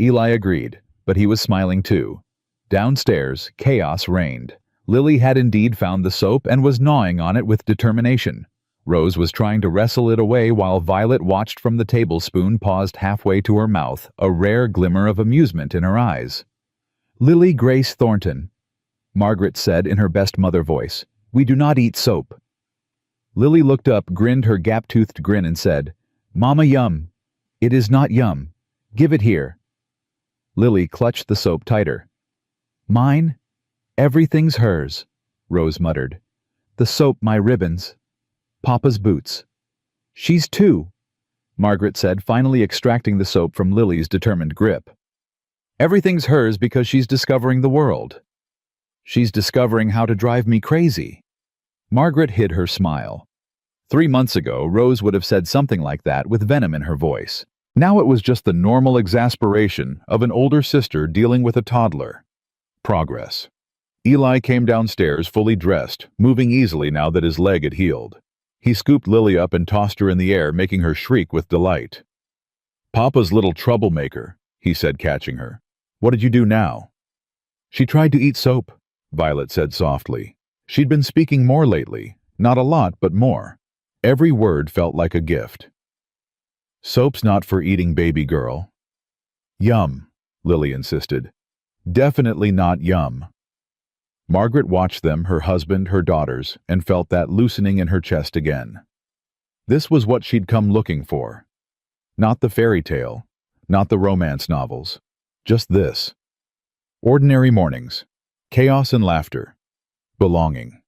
Eli agreed, but he was smiling too. Downstairs, chaos reigned. Lily had indeed found the soap and was gnawing on it with determination. Rose was trying to wrestle it away while Violet watched from the tablespoon paused halfway to her mouth, a rare glimmer of amusement in her eyes. "Lily Grace Thornton," Margaret said in her best mother voice, "we do not eat soap." Lily looked up, grinned her gap-toothed grin and said, "Mama, yum." "It is not yum. Give it here." Lily clutched the soap tighter. "Mine? Everything's hers," Rose muttered. "The soap, my ribbons. Papa's boots." "She's two," Margaret said, finally extracting the soap from Lily's determined grip. "Everything's hers because she's discovering the world. She's discovering how to drive me crazy." Margaret hid her smile. 3 months ago, Rose would have said something like that with venom in her voice. Now it was just the normal exasperation of an older sister dealing with a toddler. Progress. Eli came downstairs fully dressed, moving easily now that his leg had healed. He scooped Lily up and tossed her in the air, making her shriek with delight. "Papa's little troublemaker," he said, catching her. "What did you do now?" "She tried to eat soap," Violet said softly. She'd been speaking more lately, not a lot, but more. Every word felt like a gift. "Soap's not for eating, baby girl." "Yum," Lily insisted. "Definitely not yum." Margaret watched them, her husband, her daughters, and felt that loosening in her chest again. This was what she'd come looking for. Not the fairy tale, not the romance novels, just this. Ordinary mornings, chaos and laughter, belonging.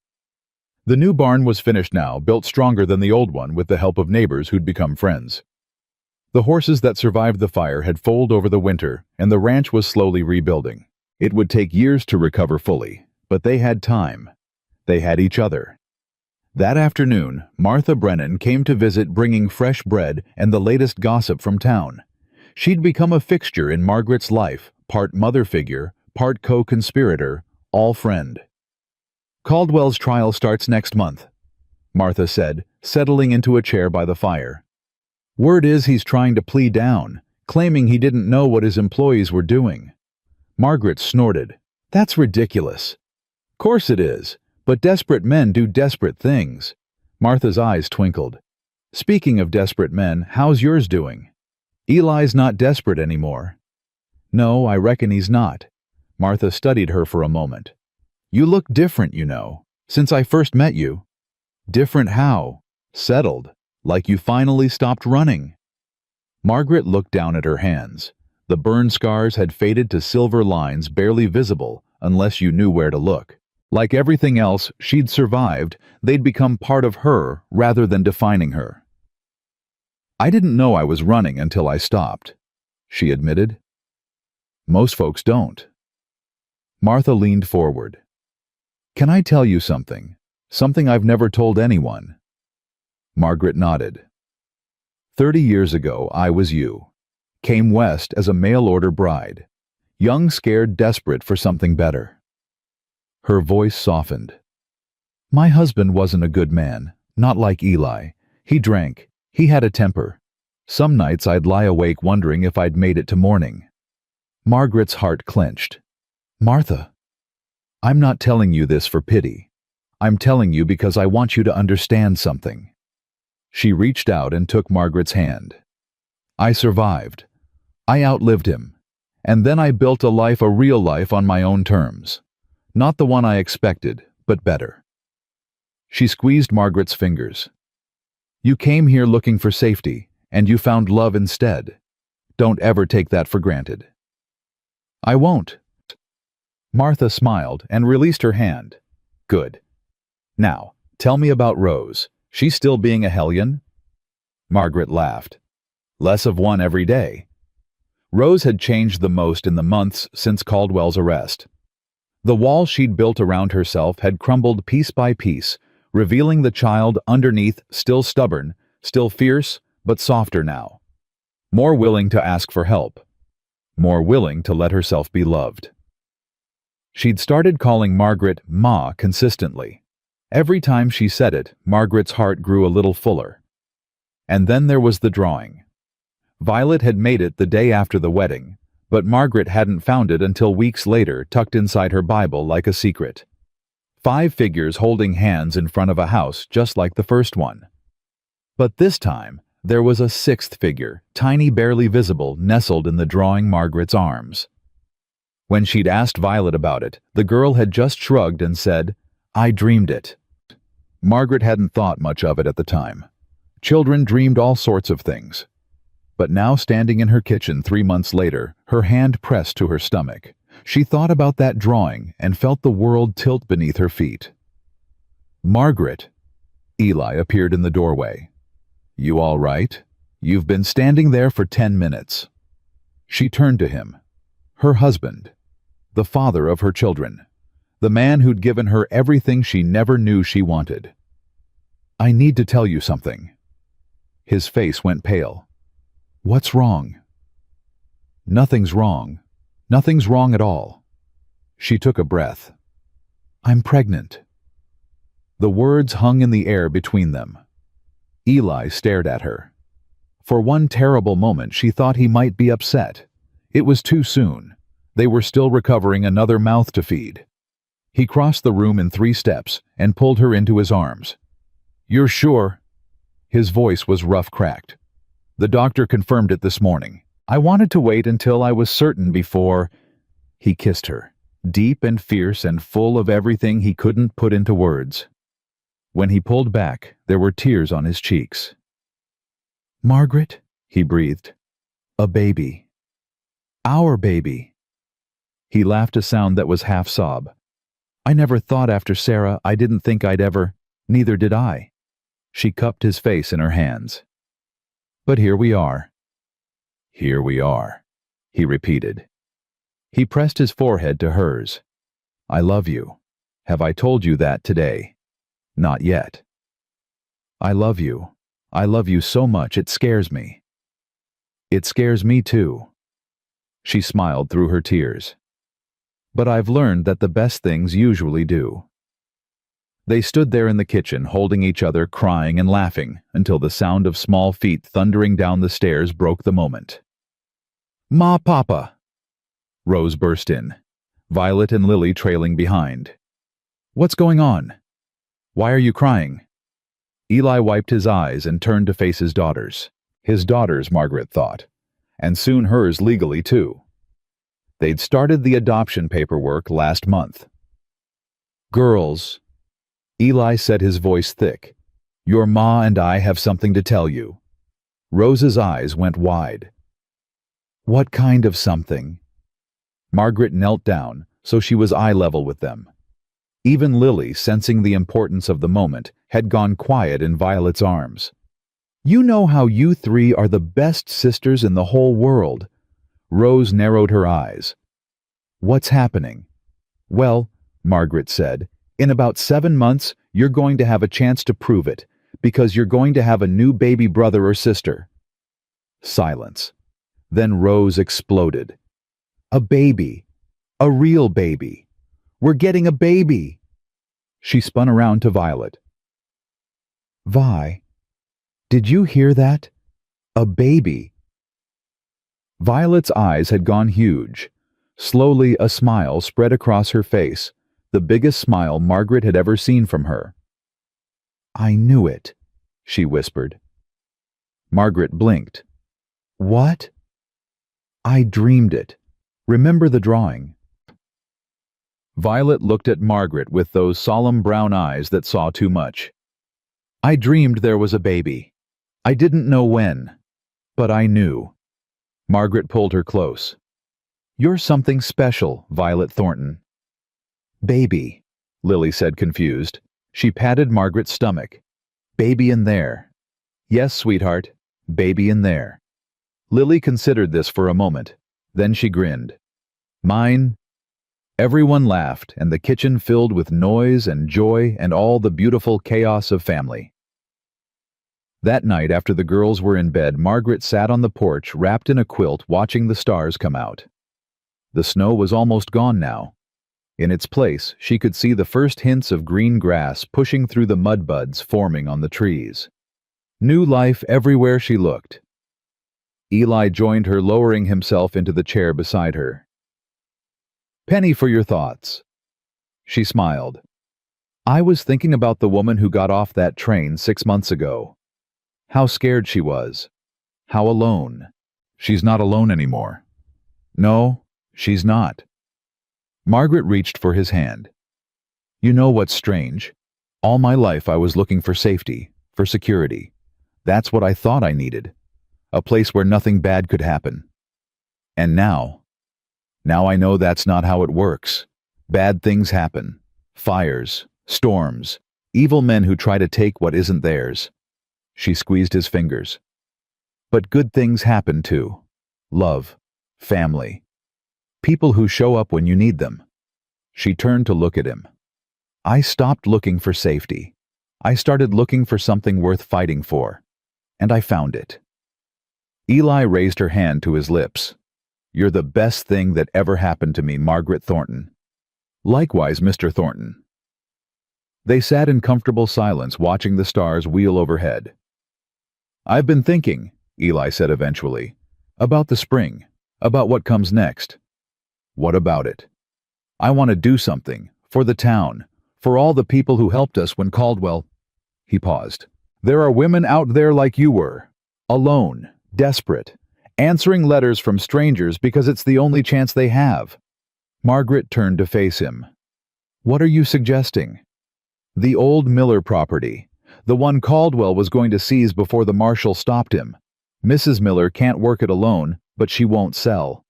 The new barn was finished now, built stronger than the old one with the help of neighbors who'd become friends. The horses that survived the fire had foaled over the winter, and the ranch was slowly rebuilding. It would take years to recover fully, but they had time. They had each other. That afternoon, Martha Brennan came to visit, bringing fresh bread and the latest gossip from town. She'd become a fixture in Margaret's life, part mother figure, part co-conspirator, all friend. "Caldwell's trial starts next month," Martha said, settling into a chair by the fire. "Word is he's trying to plea down, claiming he didn't know what his employees were doing." Margaret snorted. "That's ridiculous." "Course it is, but desperate men do desperate things." Martha's eyes twinkled. "Speaking of desperate men, how's yours doing?" "Eli's not desperate anymore." "No, I reckon he's not." Martha studied her for a moment. "You look different, you know, since I first met you." "Different how?" "Settled, like you finally stopped running." Margaret looked down at her hands. The burn scars had faded to silver lines barely visible unless you knew where to look. Like everything else she'd survived, they'd become part of her rather than defining her. "I didn't know I was running until I stopped," she admitted. "Most folks don't." Martha leaned forward. "Can I tell you something? Something I've never told anyone?" Margaret nodded. 30 years ago, I was you. Came west as a mail-order bride. Young, scared, desperate for something better. Her voice softened. "My husband wasn't a good man, not like Eli. He drank. He had a temper. Some nights I'd lie awake wondering if I'd made it to morning." Margaret's heart clenched. "Martha, I'm not telling you this for pity. I'm telling you because I want you to understand something." She reached out and took Margaret's hand. "I survived. I outlived him. And then I built a life, a real life, on my own terms. Not the one I expected, but better." She squeezed Margaret's fingers. "You came here looking for safety, and you found love instead. Don't ever take that for granted." "I won't." Martha smiled and released her hand. "Good. Now, tell me about Rose. She's still being a hellion?" Margaret laughed. "Less of one every day." Rose had changed the most in the months since Caldwell's arrest. The wall she'd built around herself had crumbled piece by piece, revealing the child underneath, still stubborn, still fierce, but softer now. More willing to ask for help. More willing to let herself be loved. She'd started calling Margaret Ma consistently. Every time she said it, Margaret's heart grew a little fuller. And then there was the drawing. Violet had made it the day after the wedding, but Margaret hadn't found it until weeks later, tucked inside her Bible like a secret. 5 figures holding hands in front of a house just like the first one. But this time, there was a 6th figure, tiny, barely visible, nestled in the drawing Margaret's arms. When she'd asked Violet about it, the girl had just shrugged and said, "I dreamed it." Margaret hadn't thought much of it at the time. Children dreamed all sorts of things. But now, standing in her kitchen 3 months later, her hand pressed to her stomach, she thought about that drawing and felt the world tilt beneath her feet. "Margaret," Eli appeared in the doorway. "You all right? You've been standing there for 10 minutes." She turned to him. Her husband. The father of her children. The man who'd given her everything she never knew she wanted. "I need to tell you something." His face went pale. "What's wrong?" "Nothing's wrong. Nothing's wrong at all." She took a breath. "I'm pregnant." The words hung in the air between them. Eli stared at her. For one terrible moment she thought he might be upset. It was too soon. They were still recovering another mouth to feed. He crossed the room in 3 steps and pulled her into his arms. "You're sure?" His voice was rough-cracked. "The doctor confirmed it this morning. I wanted to wait until I was certain before—" He kissed her, deep and fierce and full of everything he couldn't put into words. When he pulled back, there were tears on his cheeks. "Margaret," he breathed. "A baby. Our baby." He laughed a sound that was half-sob. "I never thought after Sarah, I didn't think I'd ever—" "Neither did I." She cupped his face in her hands. "But here we are." "Here we are," he repeated. He pressed his forehead to hers. "I love you. Have I told you that today?" "Not yet." "I love you. I love you so much it scares me." "It scares me too." She smiled through her tears. "But I've learned that the best things usually do." They stood there in the kitchen, holding each other, crying and laughing, until the sound of small feet thundering down the stairs broke the moment. "Ma, Papa!" Rose burst in, Violet and Lily trailing behind. "What's going on? Why are you crying?" Eli wiped his eyes and turned to face his daughters. His daughters, Margaret thought. And soon hers legally, too. They'd started the adoption paperwork last month. "Girls," Eli said, his voice thick, "your ma and I have something to tell you." Rose's eyes went wide. "What kind of something?" Margaret knelt down, so she was eye level with them. Even Lily, sensing the importance of the moment, had gone quiet in Violet's arms. "You know how you 3 are the best sisters in the whole world." Rose narrowed her eyes. "What's happening?" "Well," Margaret said, "in about 7 months, you're going to have a chance to prove it, because you're going to have a new baby brother or sister." Silence. Then Rose exploded. "A baby. A real baby. We're getting a baby." She spun around to Violet. "Vi, did you hear that? A baby." Violet's eyes had gone huge. Slowly, a smile spread across her face, the biggest smile Margaret had ever seen from her. "I knew it," she whispered. Margaret blinked. "What?" "I dreamed it. Remember the drawing?" Violet looked at Margaret with those solemn brown eyes that saw too much. "I dreamed there was a baby. I didn't know when, but I knew." Margaret pulled her close. "You're something special, Violet Thornton." "Baby," Lily said, confused. She patted Margaret's stomach. "Baby in there." "Yes, sweetheart, baby in there." Lily considered this for a moment. Then she grinned. "Mine?" Everyone laughed, and the kitchen filled with noise and joy and all the beautiful chaos of family. That night, after the girls were in bed, Margaret sat on the porch, wrapped in a quilt, watching the stars come out. The snow was almost gone now. In its place, she could see the first hints of green grass pushing through the mud buds forming on the trees. New life everywhere she looked. Eli joined her, lowering himself into the chair beside her. "Penny for your thoughts." She smiled. I was thinking about the woman who got off that train 6 months ago. How scared she was. How alone. She's not alone anymore. No, she's not. Margaret reached for his hand. You know what's strange? All my life I was looking for safety, for security. That's what I thought I needed. A place where nothing bad could happen. And now I know that's not how it works. Bad things happen. Fires, storms, evil men who try to take what isn't theirs. She squeezed his fingers. But good things happen too. Love, family, people who show up when you need them. She turned to look at him. I stopped looking for safety. I started looking for something worth fighting for. And I found it. Eli raised her hand to his lips. You're the best thing that ever happened to me, Margaret Thornton. Likewise, Mr. Thornton. They sat in comfortable silence, watching the stars wheel overhead. I've been thinking, Eli said eventually, about the spring, about what comes next. What about it? I want to do something, for the town, for all the people who helped us when Caldwell... He paused. There are women out there like you were, alone, desperate, answering letters from strangers because it's the only chance they have. Margaret turned to face him. What are you suggesting? The old Miller property, the one Caldwell was going to seize before the marshal stopped him. Mrs. Miller can't work it alone, but she won't sell.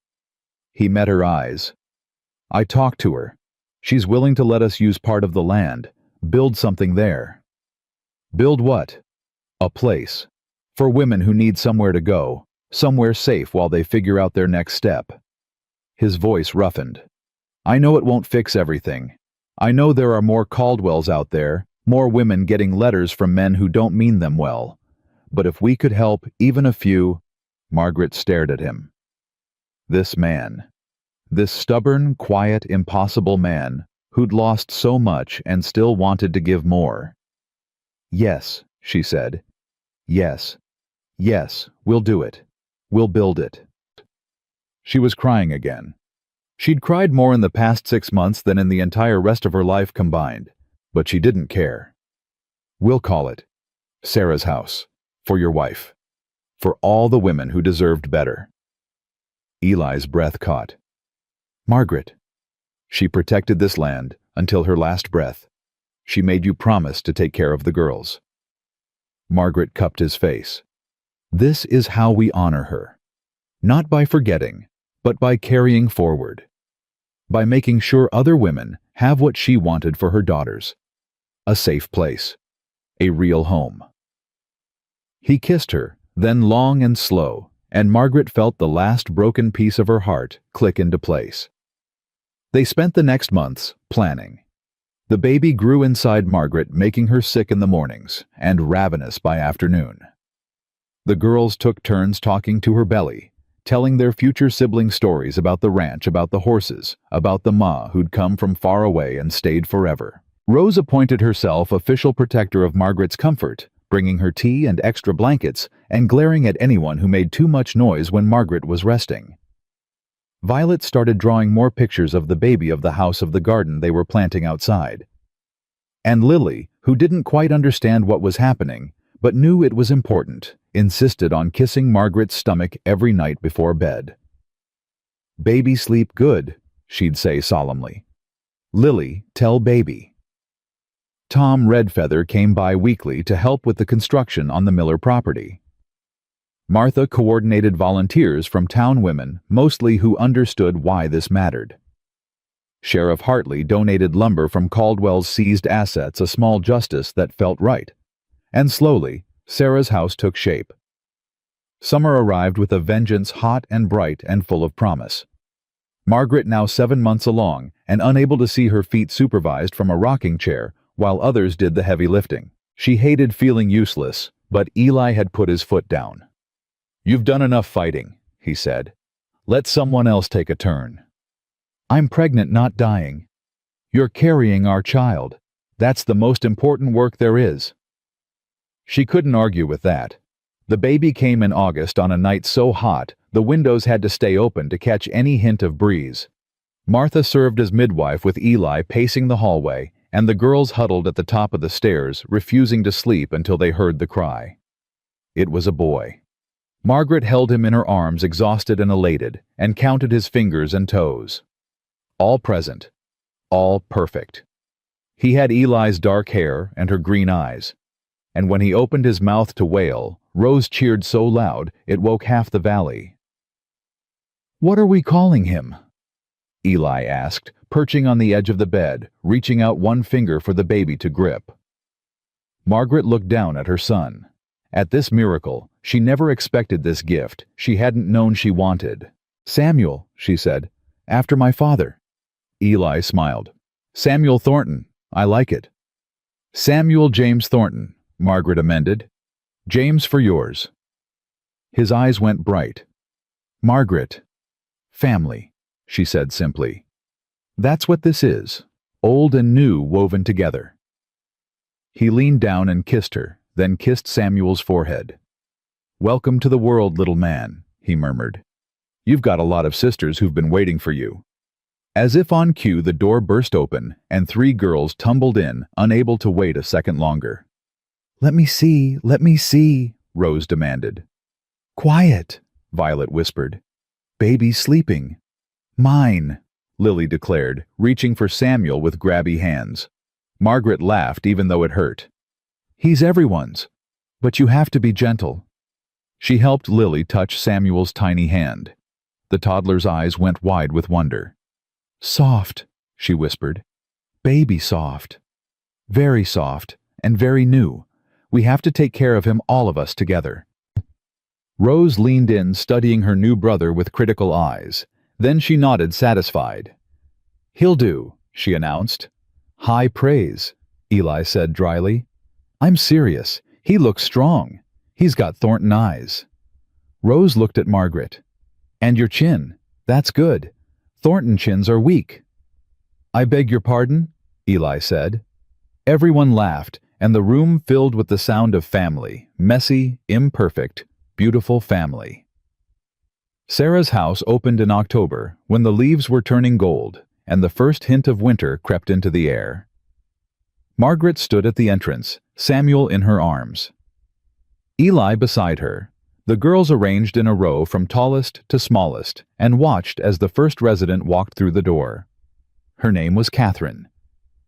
He met her eyes. I talked to her. She's willing to let us use part of the land, build something there. Build what? A place. For women who need somewhere to go, somewhere safe while they figure out their next step. His voice roughened. I know it won't fix everything. I know there are more Caldwells out there, more women getting letters from men who don't mean them well. But if we could help even a few... Margaret stared at him. This man. This stubborn, quiet, impossible man who'd lost so much and still wanted to give more. Yes, she said. Yes. Yes, we'll do it. We'll build it. She was crying again. She'd cried more in the past 6 months than in the entire rest of her life combined, but she didn't care. We'll call it Sarah's house, for your wife, for all the women who deserved better. Eli's breath caught. Margaret, she protected this land until her last breath. She made you promise to take care of the girls. Margaret cupped his face. This is how we honor her. Not by forgetting, but by carrying forward. By making sure other women have what she wanted for her daughters. A safe place. A real home. He kissed her, then long and slow, and Margaret felt the last broken piece of her heart click into place. They spent the next months planning. The baby grew inside Margaret, making her sick in the mornings and ravenous by afternoon. The girls took turns talking to her belly, telling their future sibling stories about the ranch, about the horses, about the ma who'd come from far away and stayed forever. Rose appointed herself official protector of Margaret's comfort, bringing her tea and extra blankets and glaring at anyone who made too much noise when Margaret was resting. Violet started drawing more pictures of the baby of the house of the garden they were planting outside. And Lily, who didn't quite understand what was happening, but knew it was important, insisted on kissing Margaret's stomach every night before bed. Baby sleep good, she'd say solemnly. Lily, tell baby. Tom Redfeather came by weekly to help with the construction on the Miller property. Martha coordinated volunteers from town women, mostly who understood why this mattered. Sheriff Hartley donated lumber from Caldwell's seized assets, a small justice that felt right. And slowly, Sarah's house took shape. Summer arrived with a vengeance hot and bright and full of promise. Margaret, now 7 months along and unable to see her feet supervised from a rocking chair while others did the heavy lifting. She hated feeling useless, but Eli had put his foot down. You've done enough fighting, he said. Let someone else take a turn. I'm pregnant, not dying. You're carrying our child. That's the most important work there is. She couldn't argue with that. The baby came in August on a night so hot the windows had to stay open to catch any hint of breeze. Martha served as midwife with Eli pacing the hallway, and the girls huddled at the top of the stairs, refusing to sleep until they heard the cry. It was a boy. Margaret held him in her arms, exhausted and elated, and counted his fingers and toes. All present. All perfect. He had Eli's dark hair and her green eyes. And when he opened his mouth to wail, Rose cheered so loud it woke half the valley. "What are we calling him?" Eli asked, perching on the edge of the bed, reaching out one finger for the baby to grip. Margaret looked down at her son. At this miracle, she never expected this gift she hadn't known she wanted. "Samuel," she said, "after my father." Eli smiled. "Samuel Thornton, I like it." "Samuel James Thornton," Margaret amended. "James for yours." His eyes went bright. "Margaret, family," she said simply. "That's what this is, old and new woven together." He leaned down and kissed her, then kissed Samuel's forehead. "Welcome to the world, little man," he murmured. "You've got a lot of sisters who've been waiting for you." As if on cue, the door burst open, and 3 girls tumbled in, unable to wait a second longer. Let me see," Rose demanded. "Quiet," Violet whispered. "Baby's sleeping." "Mine," Lily declared, reaching for Samuel with grabby hands. Margaret laughed even though it hurt. "He's everyone's, but you have to be gentle." She helped Lily touch Samuel's tiny hand. The toddler's eyes went wide with wonder. "Soft," she whispered. "Baby soft. Very soft, and very new. We have to take care of him, all of us together." Rose leaned in, studying her new brother with critical eyes. Then she nodded, satisfied. "He'll do," she announced. "High praise," Eli said dryly. "I'm serious. He looks strong. He's got Thornton eyes." Rose looked at Margaret. "And your chin. That's good. Thornton chins are weak." "I beg your pardon?" Eli said. Everyone laughed, and the room filled with the sound of family, messy, imperfect, beautiful family. Sarah's house opened in October, when the leaves were turning gold, and the first hint of winter crept into the air. Margaret stood at the entrance, Samuel in her arms. Eli beside her. The girls arranged in a row from tallest to smallest, and watched as the first resident walked through the door. Her name was Catherine.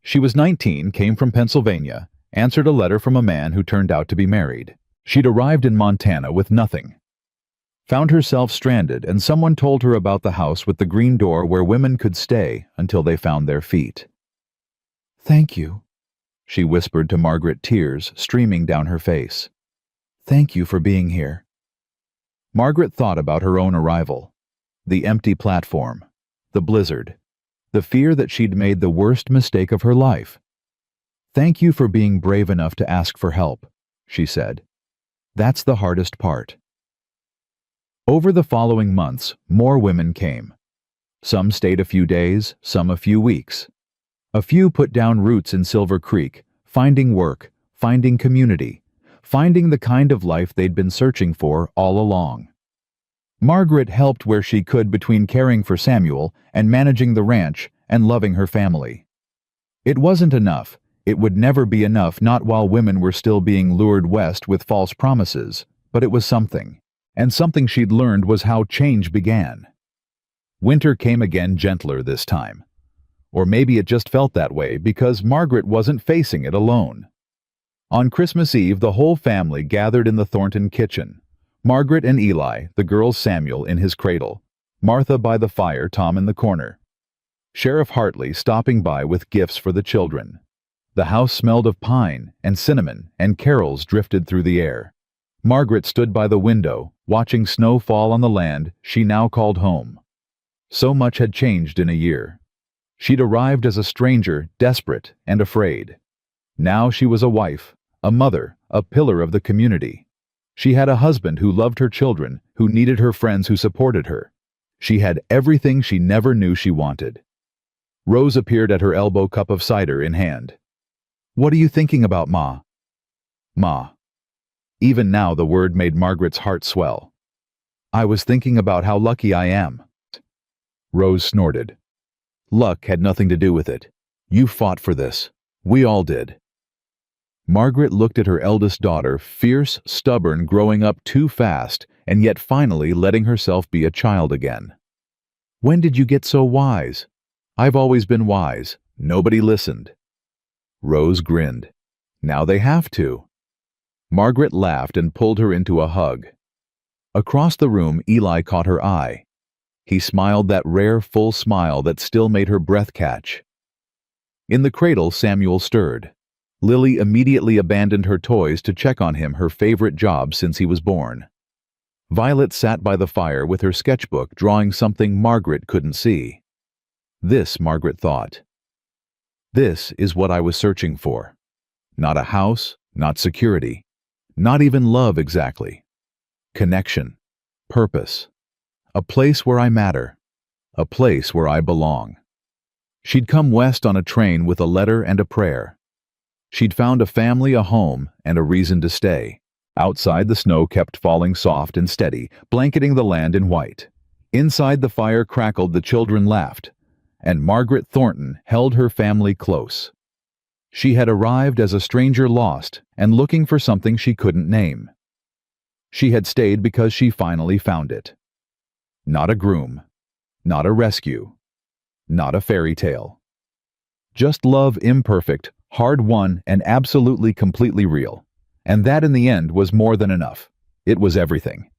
She was 19, came from Pennsylvania, answered a letter from a man who turned out to be married. She'd arrived in Montana with nothing. Found herself stranded, and someone told her about the house with the green door where women could stay until they found their feet. "Thank you," she whispered to Margaret, tears streaming down her face. "Thank you for being here." Margaret thought about her own arrival. The empty platform. The blizzard. The fear that she'd made the worst mistake of her life. "Thank you for being brave enough to ask for help," she said. "That's the hardest part." Over the following months, more women came. Some stayed a few days, some a few weeks. A few put down roots in Silver Creek, finding work, finding community, finding the kind of life they'd been searching for all along. Margaret helped where she could between caring for Samuel and managing the ranch and loving her family. It wasn't enough. It would never be enough, not while women were still being lured west with false promises, but it was something. And something she'd learned was how change began. Winter came again, gentler this time. Or maybe it just felt that way because Margaret wasn't facing it alone. On Christmas Eve, the whole family gathered in the Thornton kitchen. Margaret and Eli, the girls, Samuel in his cradle, Martha by the fire, Tom in the corner. Sheriff Hartley stopping by with gifts for the children. The house smelled of pine and cinnamon, and carols drifted through the air. Margaret stood by the window, watching snow fall on the land she now called home. So much had changed in a year. She'd arrived as a stranger, desperate and afraid. Now she was a wife, a mother, a pillar of the community. She had a husband who loved her children, who needed her friends who supported her. She had everything she never knew she wanted. Rose appeared at her elbow, cup of cider in hand. "What are you thinking about, Ma?" Ma. Even now the word made Margaret's heart swell. "I was thinking about how lucky I am." Rose snorted. "Luck had nothing to do with it. You fought for this. We all did. Margaret looked at her eldest daughter, fierce, stubborn, growing up too fast, and yet finally letting herself be a child again. When did you get so wise? I've always been wise. Nobody listened. Rose grinned. Now they have to. Margaret laughed and pulled her into a hug. Across the room, Eli caught her eye. He smiled that rare, full smile that still made her breath catch. In the cradle, Samuel stirred. Lily immediately abandoned her toys to check on him, her favorite job since he was born. Violet sat by the fire with her sketchbook, drawing something Margaret couldn't see. This, Margaret thought. This is what I was searching for. Not a house, not security, not even love exactly. Connection, purpose, a place where I matter, a place where I belong. She'd come west on a train with a letter and a prayer. She'd found a family, a home, and a reason to stay. Outside, the snow kept falling soft and steady, blanketing the land in white. Inside, the fire crackled, the children laughed, and Margaret Thornton held her family close. She had arrived as a stranger, lost and looking for something she couldn't name. She had stayed because she finally found it. Not a groom, not a rescue, not a fairy tale. Just love, imperfect, hard-won, and absolutely completely real. And that in the end was more than enough. It was everything.